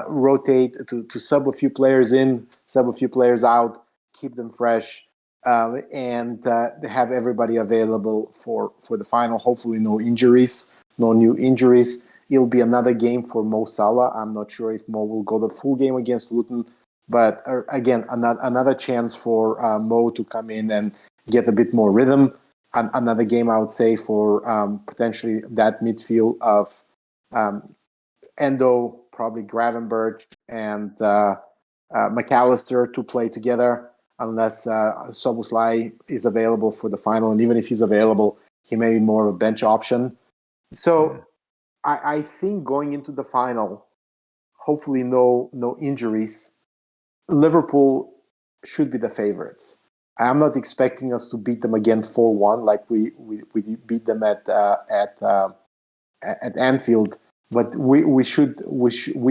rotate, to sub a few players in, sub a few players out, keep them fresh, and have everybody available for the final. Hopefully, no injuries, no new injuries. It'll be another game for Mo Salah. I'm not sure if Mo will go the full game against Luton, but again, another chance for Mo to come in and get a bit more rhythm. Another game, I would say, for potentially that midfield of Endo, probably Gravenberch, and McAllister to play together, unless Szoboszlai is available for the final. And even if he's available, he may be more of a bench option. So I think going into the final, hopefully no injuries, Liverpool should be the favorites. I'm not expecting us to beat them again 4-1 like we beat them at Anfield, but we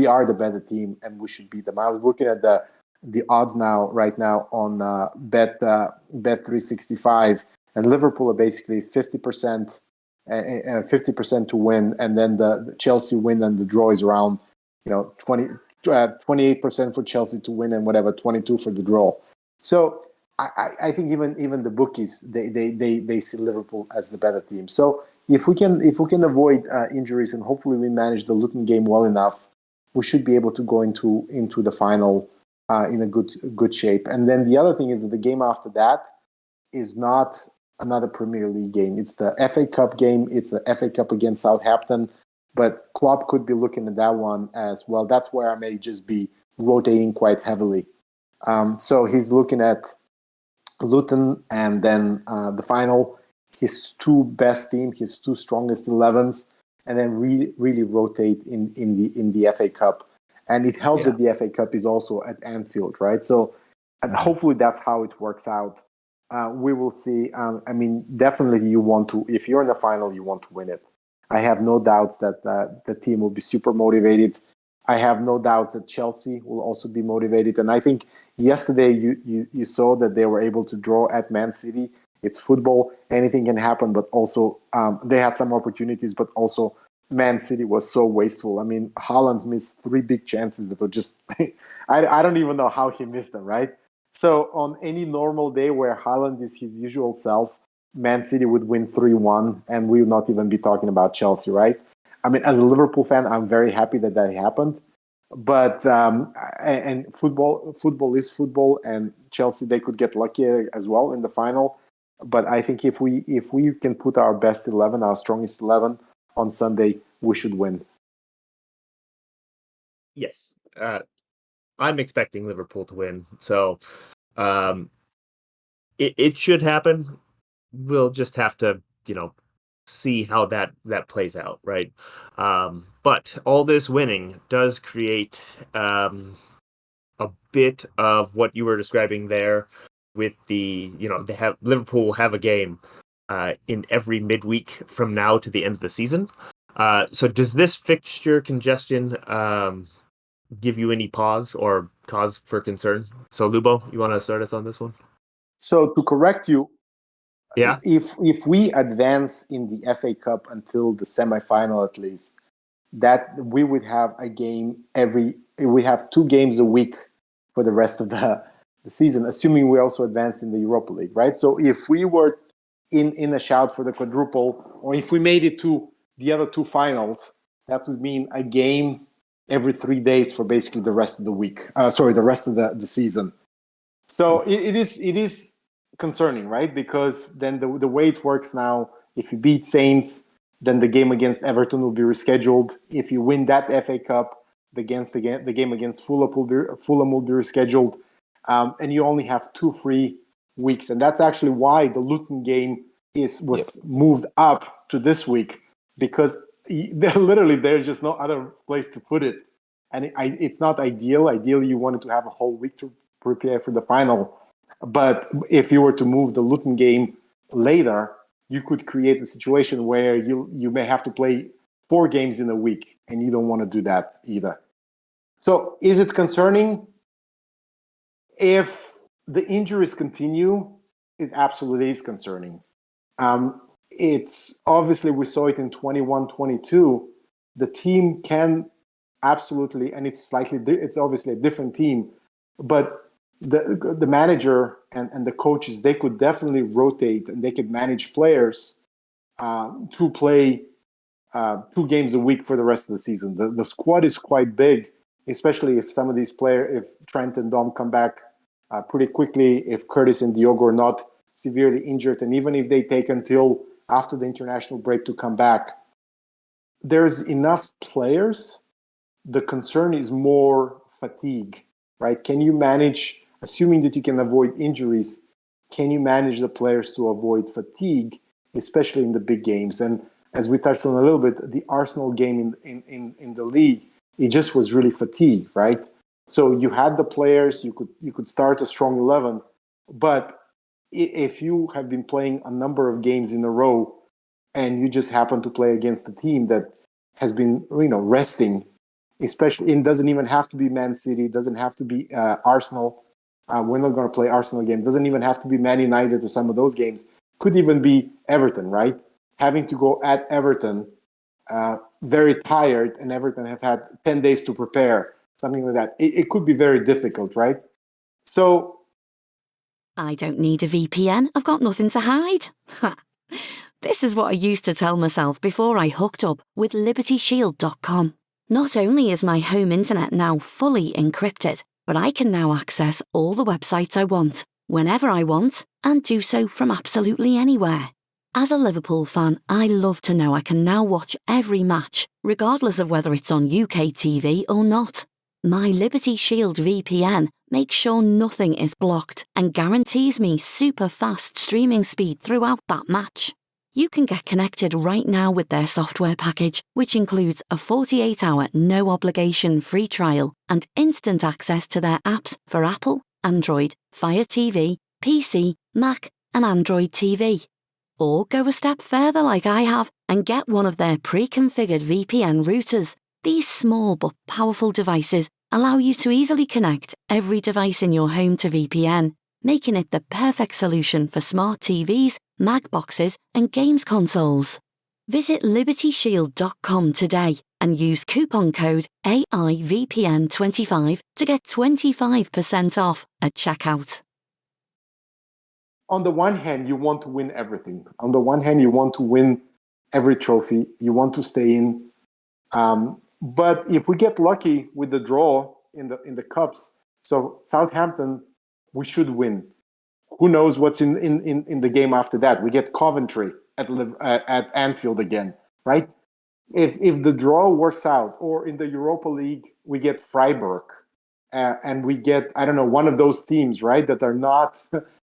are the better team and we should beat them. I was looking at the odds right now on Bet 365, and Liverpool are basically 50% 50% to win, and then the Chelsea win and the draw is around 28% for Chelsea to win and whatever 22 for the draw. So I think even the bookies they see Liverpool as the better team. So if we can avoid injuries and hopefully we manage the Luton game well enough, we should be able to go into the final in a good shape. And then the other thing is that the game after that is not another Premier League game. It's the FA Cup game. It's the FA Cup against Southampton. But Klopp could be looking at that one as well. That's where I may just be rotating quite heavily. So he's looking at Luton and then the final, his two best team, his two strongest 11s, and then really rotate in the FA Cup. And it helps that the FA Cup is also at Anfield, right? So and hopefully that's how it works out. We will see. I mean, definitely you want to, if you're in the final, you want to win it. I have no doubts that the team will be super motivated. I have no doubts that Chelsea will also be motivated. And I think yesterday you saw that they were able to draw at Man City. It's football. Anything can happen. But also they had some opportunities, but also Man City was so wasteful. I mean, Haaland missed 3 big chances that were just I don't even know how he missed them, right? So on any normal day where Haaland is his usual self, Man City would win 3-1 and we would not even be talking about Chelsea, right? I mean, as a Liverpool fan, I'm very happy that happened. But and football is football, and Chelsea, they could get lucky as well in the final. But I think if we can put our best 11, our strongest 11 on Sunday, we should win. Yes. I'm expecting Liverpool to win. So it should happen. We'll just have to, see how that plays out, right? But all this winning does create a bit of what you were describing there with Liverpool will have a game in every midweek from now to the end of the season. So does this fixture congestion give you any pause or cause for concern? So Lubo, you want to start us on this one? So to correct you, yeah, if we advance in the FA Cup until the semifinal at least, that we would have a game we have 2 games a week for the rest of the season, assuming we also advanced in the Europa League, right? So if we were in a shout for the quadruple, or if we made it to the other 2 finals, that would mean a game every 3 days for basically the rest of the week. The rest of the season. So it is concerning, right? Because then the way it works now, if you beat Saints, then the game against Everton will be rescheduled. If you win that FA Cup, the game against Fulham will be rescheduled, and you only have 2 free weeks. And that's actually why the Luton game was moved up to this week because there's just no other place to put it, and it's not ideal. Ideally, you wanted to have a whole week to prepare for the final, but if you were to move the Luton game later, you could create a situation where you may have to play 4 games in a week, and you don't want to do that either. So is it concerning? If the injuries continue, it absolutely is concerning. It's obviously, we saw it in 21-22. The team can absolutely, and it's obviously a different team, but the manager and the coaches, they could definitely rotate and they could manage players to play 2 games a week for the rest of the season. The squad is quite big, especially if some of these players, if Trent and Dom come back pretty quickly, if Curtis and Diogo are not severely injured, and even if they take until after the international break to come back, there's enough players. The concern is more fatigue, right? Can you manage, assuming that you can avoid injuries, can you manage the players to avoid fatigue, especially in the big games? And as we touched on a little bit, the Arsenal game in the league, it just was really fatigue, right? So you had the players, you could start a strong 11, but if you have been playing a number of games in a row and you just happen to play against a team that has been, resting, especially, it doesn't even have to be Man City, it doesn't have to be Arsenal. We're not going to play Arsenal game. It doesn't even have to be Man United or some of those games. Could even be Everton, right? Having to go at Everton, very tired, and Everton have had 10 days to prepare, something like that. It could be very difficult, right? So I don't need a VPN. I've got nothing to hide. This is what I used to tell myself before I hooked up with LibertyShield.com. Not only is my home internet now fully encrypted, but I can now access all the websites I want, whenever I want, and do so from absolutely anywhere. As a Liverpool fan, I love to know I can now watch every match, regardless of whether it's on UK TV or not. My Liberty Shield VPN makes sure nothing is blocked and guarantees me super fast streaming speed throughout that match. You can get connected right now with their software package, which includes a 48-hour no-obligation free trial and instant access to their apps for Apple, Android, Fire TV, PC, Mac, and Android TV. Or go a step further like I have and get one of their pre-configured VPN routers. These small but powerful devices allow you to easily connect every device in your home to VPN, making it the perfect solution for smart TVs, Mac boxes, and games consoles. Visit LibertyShield.com today and use coupon code AIVPN25 to get 25% off at checkout. On the one hand, you want to win everything. On the one hand, you want to win every trophy. You want to stay in. But if we get lucky with the draw in the cups, so Southampton, we should win. Who knows what's in the game after that? We get Coventry at Anfield again, right? If the draw works out, or in the Europa League we get Freiburg, and we get, I don't know, one of those teams, right, that are not.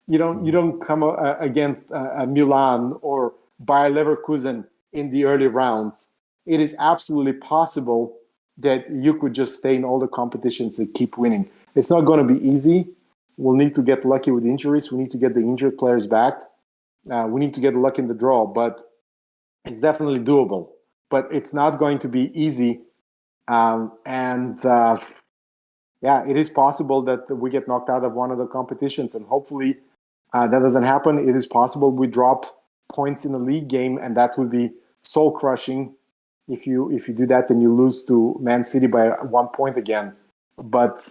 You don't come against Milan or Bayer Leverkusen in the early rounds. It is absolutely possible that you could just stay in all the competitions and keep winning. It's not going to be easy. We'll need to get lucky with injuries. We need to get the injured players back. We need to get luck in the draw, but it's definitely doable. But it's not going to be easy. It is possible that we get knocked out of one of the competitions, and hopefully that doesn't happen. It is possible we drop points in the league game, and that would be soul crushing. If you do that, then you lose to Man City by 1 point again. But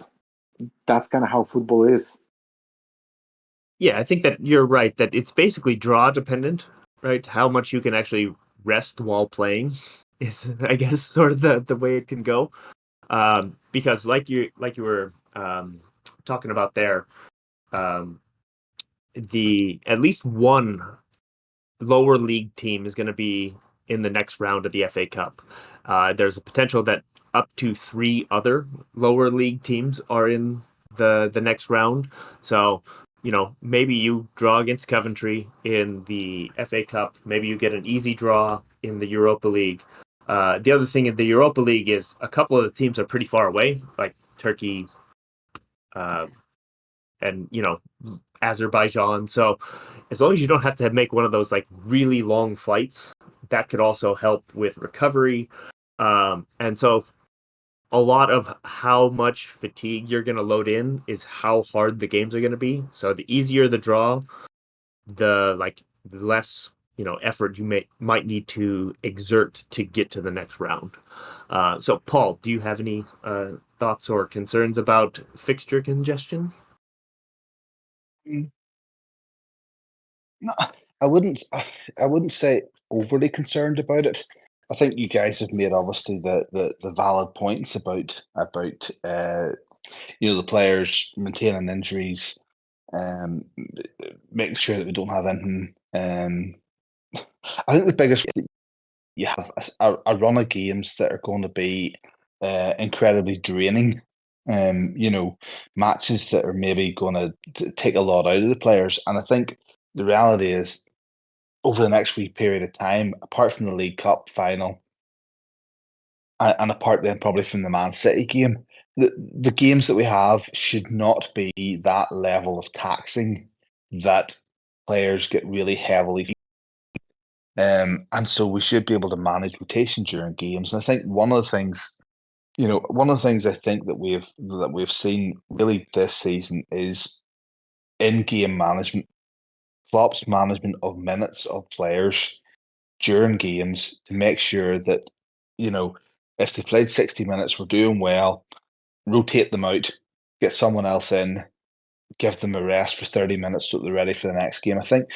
that's kind of how football is. Yeah, I think that you're right, that it's basically draw dependent, right? How much you can actually rest while playing is, I guess, sort of the way it can go. Because like you were talking about there, at least one lower league team is going to be in the next round of the FA Cup. There's a potential that up to 3 other lower league teams are in the next round. So maybe you draw against Coventry in the FA Cup. Maybe you get an easy draw in the Europa League. The other thing in the Europa League is a couple of the teams are pretty far away, like Turkey, and Azerbaijan. So as long as you don't have to make one of those like really long flights, that could also help with recovery. And so a lot of how much fatigue you're going to load in is how hard the games are going to be. So the easier the draw, the less effort you might need to exert to get to the next round. So Paul, do you have any thoughts or concerns about fixture congestion? No, I wouldn't. I wouldn't say overly concerned about it. I think you guys have made obviously the valid points about the players maintaining injuries, making sure that we don't have anything. I think the biggest you have a run of games that are going to be incredibly draining. Matches that are maybe going to take a lot out of the players, and I think the reality is over the next wee period of time, apart from the League Cup final, and apart then probably from the Man City game, the games that we have should not be that level of taxing that players get really heavily. And so we should be able to manage rotation during games. And I think one of the things, I think that we've seen really this season is in-game management, Klopp's management of minutes of players during games to make sure that, if they played 60 minutes, we're doing well, rotate them out, get someone else in, give them a rest for 30 minutes so they're ready for the next game. I think,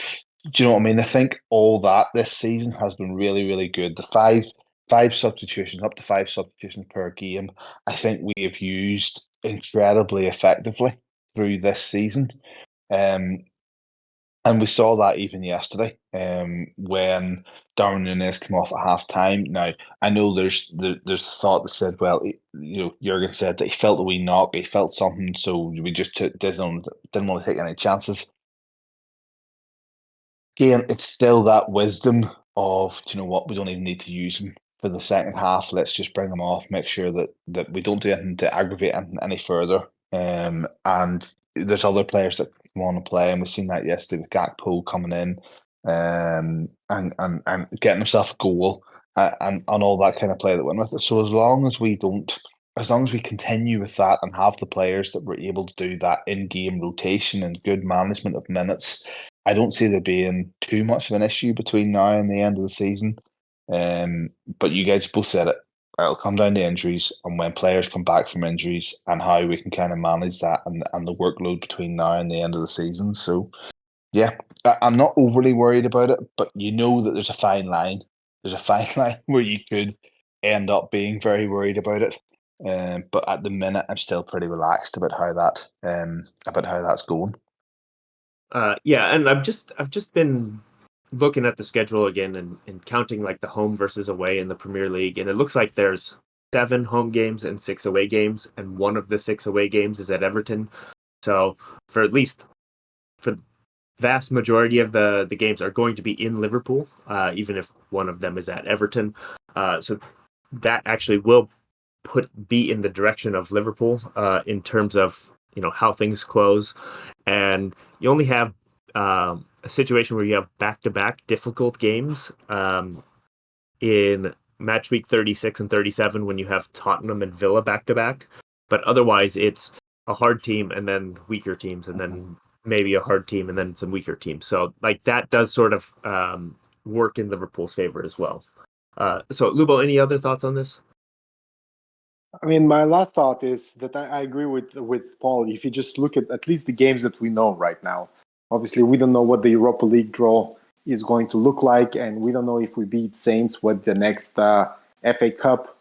do you know what I mean? I think all that this season has been really, really good. The five substitutions, up to five substitutions per game, I think we have used incredibly effectively through this season. And we saw that even yesterday, when Darwin Núñez came off at half time. Now, I know there's a thought that said, well, Jurgen said that he felt a wee knock, he felt something, so we just didn't want to take any chances. Again, it's still that wisdom of, you know what, we don't even need to use him for the second half. Let's just bring him off, make sure that we don't do anything to aggravate anything any further. And there's other players that want to play, and we've seen that yesterday with Gakpo coming in, and getting himself a goal, and all that kind of play that went with it. So as long as we continue with that and have the players that were able to do that in-game rotation and good management of minutes, I don't see there being too much of an issue between now and the end of the season. But you guys both said it. It'll come down to injuries, and when players come back from injuries, and how we can kind of manage that and the workload between now and the end of the season. So, yeah, I'm not overly worried about it, but you know that there's a fine line. There's a fine line where you could end up being very worried about it. But at the minute, I'm still pretty relaxed about how that's going. Yeah, and I've just been looking at the schedule again and counting like the home versus away in the Premier League, and it looks like there's 7 home games and 6 away games, and one of the 6 away games is at Everton. So for at least for the vast majority of the games are going to be in Liverpool, even if one of them is at Everton. So that actually will be in the direction of Liverpool in terms of how things close, and you only have a situation where you have back-to-back difficult games in match week 36 and 37 when you have Tottenham and Villa back-to-back, but otherwise it's a hard team and then weaker teams and then maybe a hard team and then some weaker teams. So like that does sort of work in Liverpool's favor as well. So Lubo, any other thoughts on this? I mean, my last thought is that I agree with Paul. If you just look at least the games that we know right now, obviously we don't know what the Europa League draw is going to look like, and we don't know if we beat Saints what the next FA Cup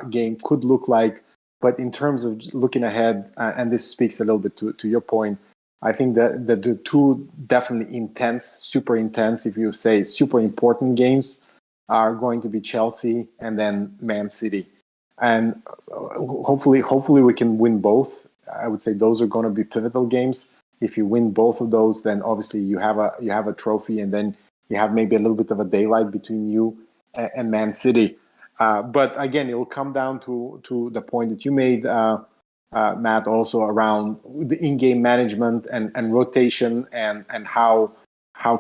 game could look like. But in terms of looking ahead, and this speaks a little bit to your point, I think that the two definitely super intense, if you say super important games, are going to be Chelsea and then Man City. And hopefully we can win both. I would say those are going to be pivotal games. If you win both of those, then obviously you have a trophy, and then you have maybe a little bit of a daylight between you and Man City. But again, it will come down to the point that you made, Matt, also around the in-game management and rotation and how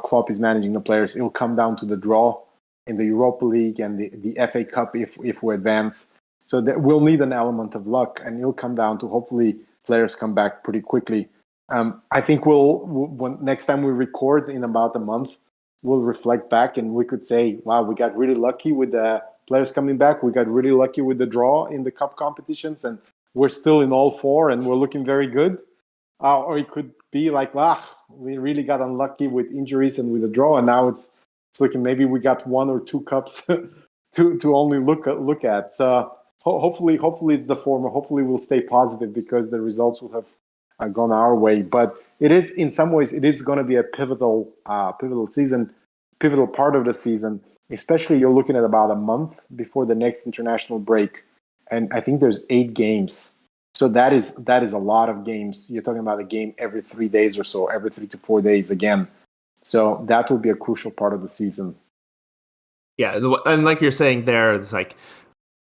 Klopp is managing the players. It will come down to the draw in the Europa League and the FA Cup if we advance. So that we'll need an element of luck, and it'll come down to hopefully players come back pretty quickly. I think when next time we record in about a month, we'll reflect back and we could say, wow, we got really lucky with the players coming back. We got really lucky with the draw in the cup competitions, and we're still in all four and we're looking very good. Or it could be like, we really got unlucky with injuries and with the draw, and now it's looking maybe we got one or two cups to only look at. So hopefully it's the former. Hopefully we'll stay positive because the results will have gone our way. But it is, in some ways, it is going to be a pivotal season, pivotal part of the season. Especially you're looking at about a month before the next international break, and I think there's 8 games. So that is a lot of games. You're talking about a game every 3 days or so, every 3 to 4 days again. So that will be a crucial part of the season. Yeah, and like you're saying there, it's like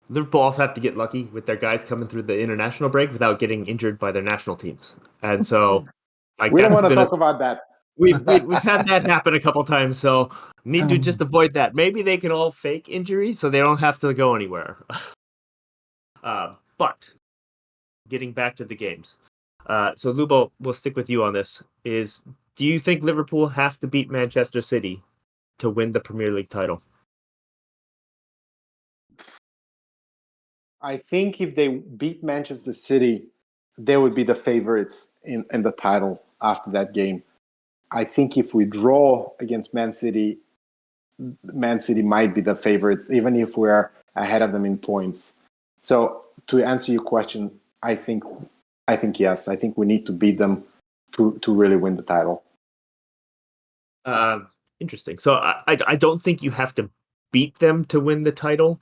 Liverpool also have to get lucky with their guys coming through the international break without getting injured by their national teams. And so, like, we don't want to talk about that. We've had that happen a couple times, so need to just avoid that. Maybe they can all fake injuries so they don't have to go anywhere. But getting back to the games. So Lubo, we'll stick with you on this. Do you think Liverpool have to beat Manchester City to win the Premier League title? I think if they beat Manchester City, they would be the favorites in the title after that game. I think if we draw against Man City might be the favorites, even if we're ahead of them in points. So to answer your question, I think yes. I think we need to beat them to really win the title. Interesting. So I don't think you have to beat them to win the title,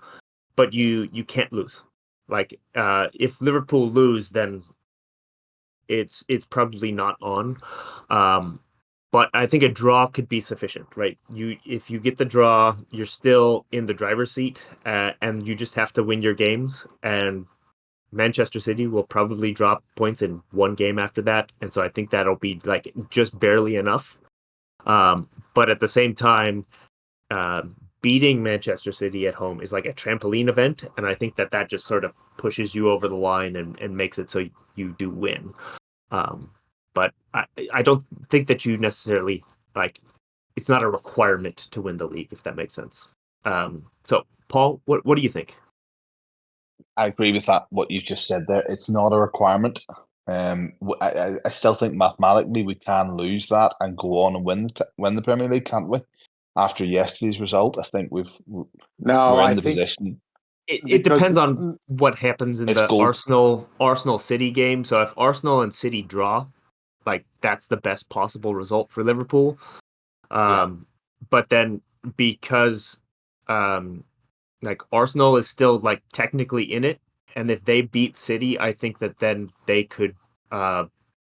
but you can't lose. Like if Liverpool lose, then it's probably not on. But I think a draw could be sufficient, right? If you get the draw, you're still in the driver's seat, and you just have to win your games. And Manchester City will probably drop points in one game after that, and so I think that'll be like just barely enough. But at the same time, beating Manchester City at home is like a trampoline event, and I think that just sort of pushes you over the line and makes it so you do win. But I don't think that you necessarily, like, it's not a requirement to win the league, if that makes sense. So, Paul, what do you think? I agree with that, what you just said there. It's not a requirement. I still think mathematically we can lose that and go on and win the Premier League, can't we? After yesterday's result, I think we're in the position. It depends on what happens in the Arsenal City game. So if Arsenal and City draw, like, that's the best possible result for Liverpool. But then because like Arsenal is still like technically in it, and if they beat City, I think that then they could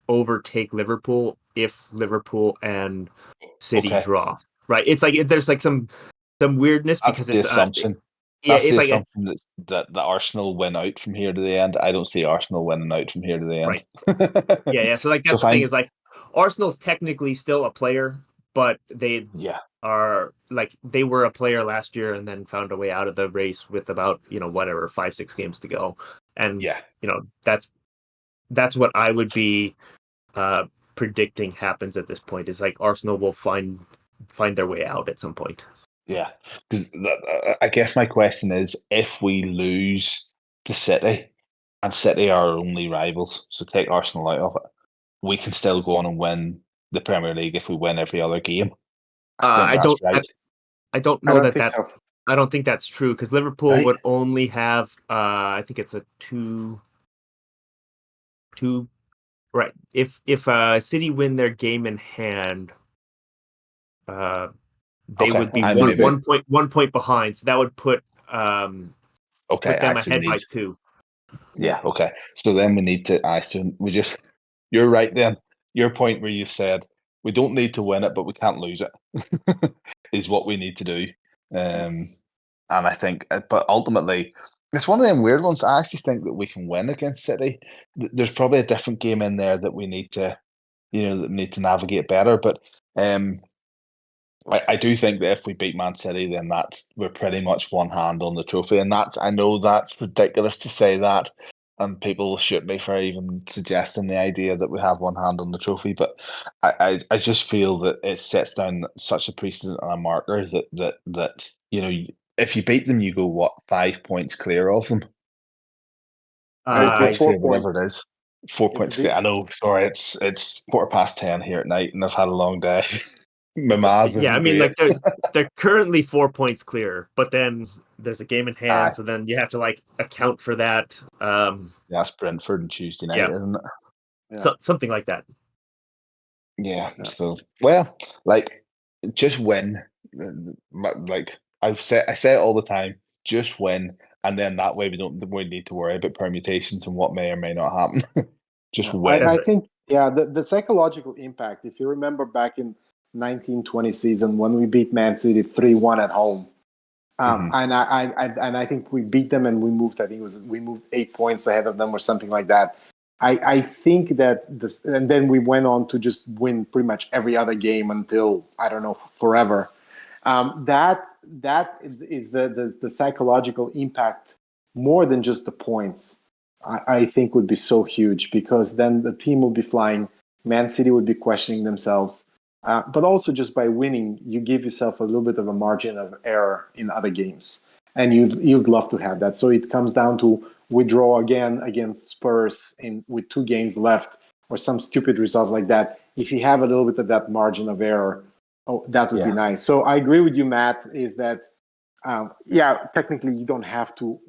overtake Liverpool if Liverpool and City draw. Right? It's like there's like some weirdness because it's the assumption. Yeah, that's it's the like assumption that Arsenal win out from here to the end. I don't see Arsenal winning out from here to the end. Right. Yeah. So like that's the thing is like Arsenal's technically still a player, but they are like they were a player last year and then found a way out of the race with about 5-6 games to go, and that's what I would be predicting happens at this point. Is like Arsenal will find their way out at some point. Yeah, because I guess my question is, if we lose to City, and City are our only rivals, so take Arsenal out of it, we can still go on and win the Premier League if we win every other game. I don't think that's true because Liverpool would only have I think it's a two right. If City win their game in hand, they would be 1 point behind, so that would put them ahead by 2. Yeah, okay. So then we need to. You're right. Then your point where you said we don't need to win it, but we can't lose it, is what we need to do. And I think, but ultimately, it's one of them weird ones. I actually think that we can win against City. There's probably a different game in there that we need to, that we need to navigate better. But I do think that if we beat Man City, then we're pretty much one hand on the trophy. And I know that's ridiculous to say that, and people will shoot me for even suggesting the idea that we have one hand on the trophy. But I just feel that it sets down such a precedent and a marker that if you beat them, you go 5 points clear of them. 4 points clear, whatever it is. 4 points clear. I know. Sorry, it's 10:15 here at night, and I've had a long day. My maths I mean, great. like they're currently 4 points clear, but then there's a game in hand, so then you have to like account for that. That's Brentford on Tuesday night, isn't it? Yeah. So, something like that. Yeah. So, well, like, just win. Like I say it all the time. Just win, and then that way we need to worry about permutations and what may or may not happen. Just win. I think, the psychological impact. If you remember back in 1920 season when we beat Man City 3-1 at home, and I think we beat them and we moved. I think we moved 8 points ahead of them or something like that. I think that and then we went on to just win pretty much every other game until I don't know forever. That is the psychological impact more than just the points. I think would be so huge because then the team will be flying. Man City would be questioning themselves. But also just by winning, you give yourself a little bit of a margin of error in other games. And you'd love to have that. So it comes down to we draw again against Spurs with 2 games left or some stupid result like that. If you have a little bit of that margin of error, that would be nice. So I agree with you, Matt, is that, technically you don't have to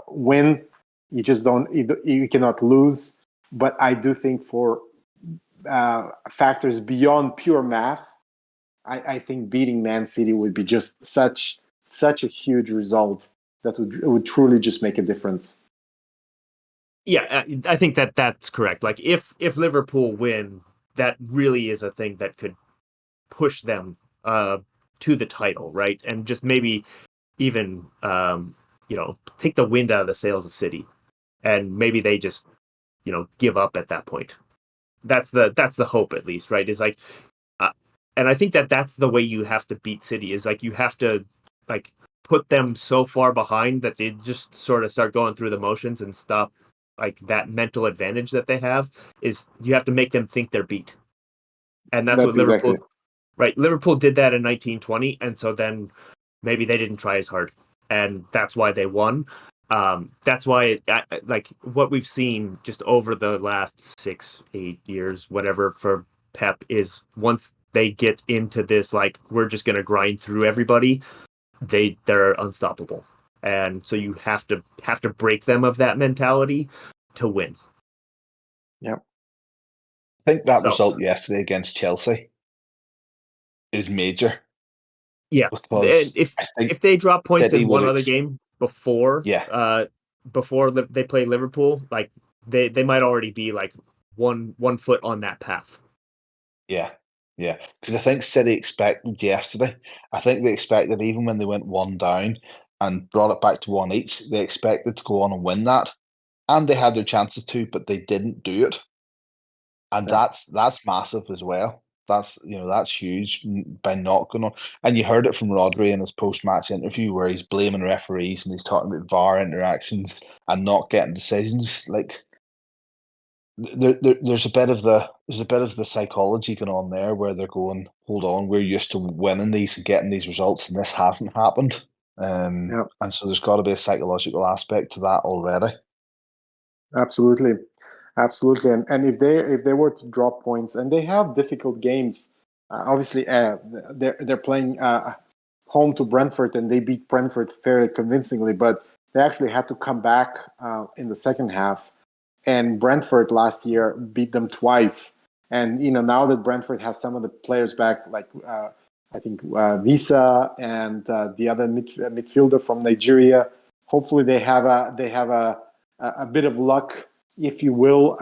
win. You just you cannot lose. But I do think for factors beyond pure math, I think beating Man City would be just such a huge result that would truly just make a difference. Yeah, I think that's correct. Like if Liverpool win, that really is a thing that could push them to the title, right? And just maybe even take the wind out of the sails of City, and maybe they just give up at that point. That's the hope, at least, right? Is like, and I think that's the way you have to beat City. Is like you have to like put them so far behind that they just sort of start going through the motions and stop like that mental advantage that they have. Is you have to make them think they're beat, and that's what Liverpool. Exactly. Right, Liverpool did that in 1920, and so then maybe they didn't try as hard, and that's why they won. That's why, like what we've seen just over the last 6-8 years, whatever, for Pep is once they get into this, like we're just going to grind through everybody, they're unstoppable, and so you have to break them of that mentality to win. Yep. I think that result yesterday against Chelsea is major. Yeah, because if they drop points City in one other game before they play Liverpool, like they might already be like one foot on that path. Yeah, because I think City expected yesterday. I think they expected even when they went 1 down and brought it back to 1 each, they expected to go on and win that, and they had their chances to, but they didn't do it, and that's massive as well. That's huge by not going on. And you heard it from Rodri in his post-match interview where he's blaming referees and he's talking about VAR interactions and not getting decisions. Like there's a bit of the psychology going on there where they're going, hold on, we're used to winning these and getting these results, and this hasn't happened. And so there's got to be a psychological aspect to that already. Absolutely. And if they were to drop points, and they have difficult games, obviously they're playing home to Brentford, and they beat Brentford fairly convincingly, but they actually had to come back in the second half. And Brentford last year beat them twice. And now that Brentford has some of the players back, like I think Visa and the other midfielder from Nigeria, hopefully they have a bit of luck, if you will.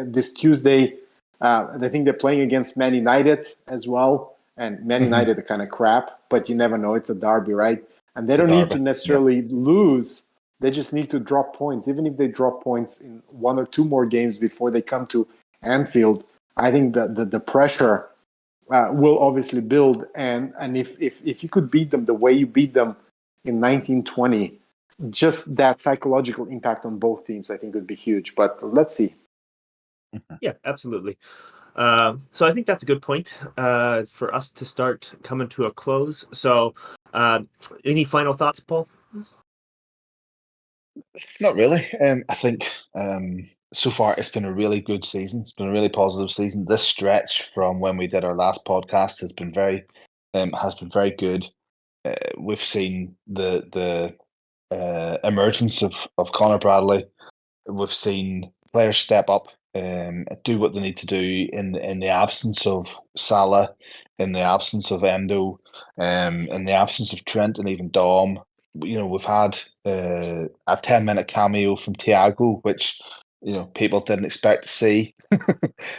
This Tuesday, I think they're playing against Man United as well, and Man United are kind of crap, but you never know. It's a derby, right? And they don't need to necessarily lose. They just need to drop points. Even if they drop points in 1 or 2 more games before they come to Anfield, I think that the pressure will obviously build. And if you could beat them the way you beat them in 1920, just that psychological impact on both teams, I think, would be huge. But let's see. Yeah, absolutely. So I think that's a good point for us to start coming to a close. So any final thoughts, Paul? Not really. I think so far it's been a really good season. It's been a really positive season. This stretch from when we did our last podcast has been very good. We've seen the emergence of Conor Bradley. We've seen players step up, do what they need to do in the absence of Salah, in the absence of Endo, in the absence of Trent and even Dom. You know, we've had a 10-minute cameo from Thiago, which people didn't expect to see.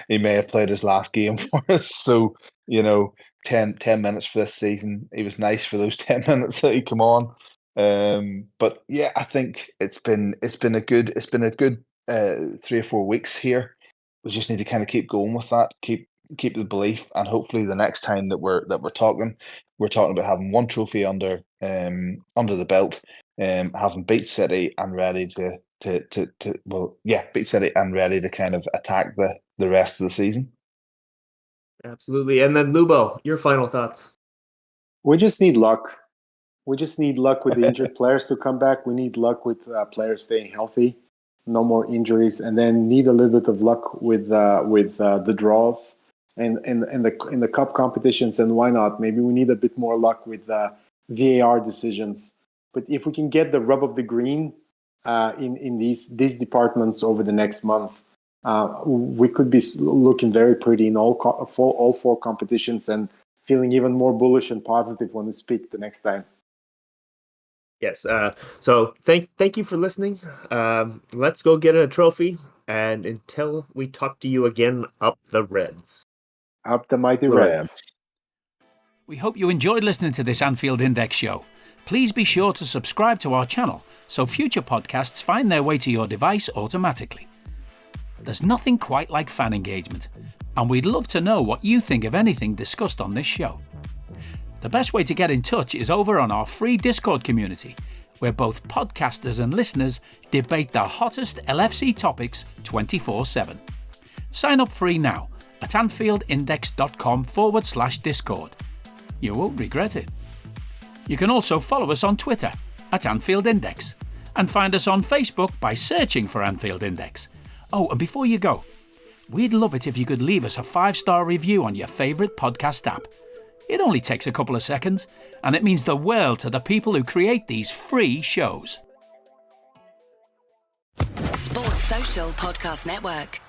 He may have played his last game for us. So 10 minutes for this season. He was nice for those 10 minutes that he come on. But yeah, I think it's been a good 3 or 4 weeks here. We just need to kind of keep going with that, keep the belief, and hopefully the next time that we're talking about having 1 trophy under the belt, having beat City and ready to beat City and ready to kind of attack the rest of the season. Absolutely. And then Lubo, your final thoughts. We just need luck. We just need luck with the injured players to come back. We need luck with players staying healthy, no more injuries, and then need a little bit of luck with the draws and in the cup competitions. And why not? Maybe we need a bit more luck with VAR decisions. But if we can get the rub of the green in these departments over the next month, we could be looking very pretty in all 4 competitions and feeling even more bullish and positive when we speak the next time. Yes. So thank you for listening. Let's go get a trophy. And until we talk to you again, up the Reds. Up the mighty Reds. We hope you enjoyed listening to this Anfield Index show. Please be sure to subscribe to our channel so future podcasts find their way to your device automatically. There's nothing quite like fan engagement, and we'd love to know what you think of anything discussed on this show. The best way to get in touch is over on our free Discord community, where both podcasters and listeners debate the hottest LFC topics 24/7. Sign up free now at AnfieldIndex.com/Discord. You won't regret it. You can also follow us on Twitter at Anfield Index and find us on Facebook by searching for Anfield Index. Oh, and before you go, we'd love it if you could leave us a 5-star review on your favourite podcast app. It only takes a couple of seconds, and it means the world to the people who create these free shows. Sports Social Podcast Network.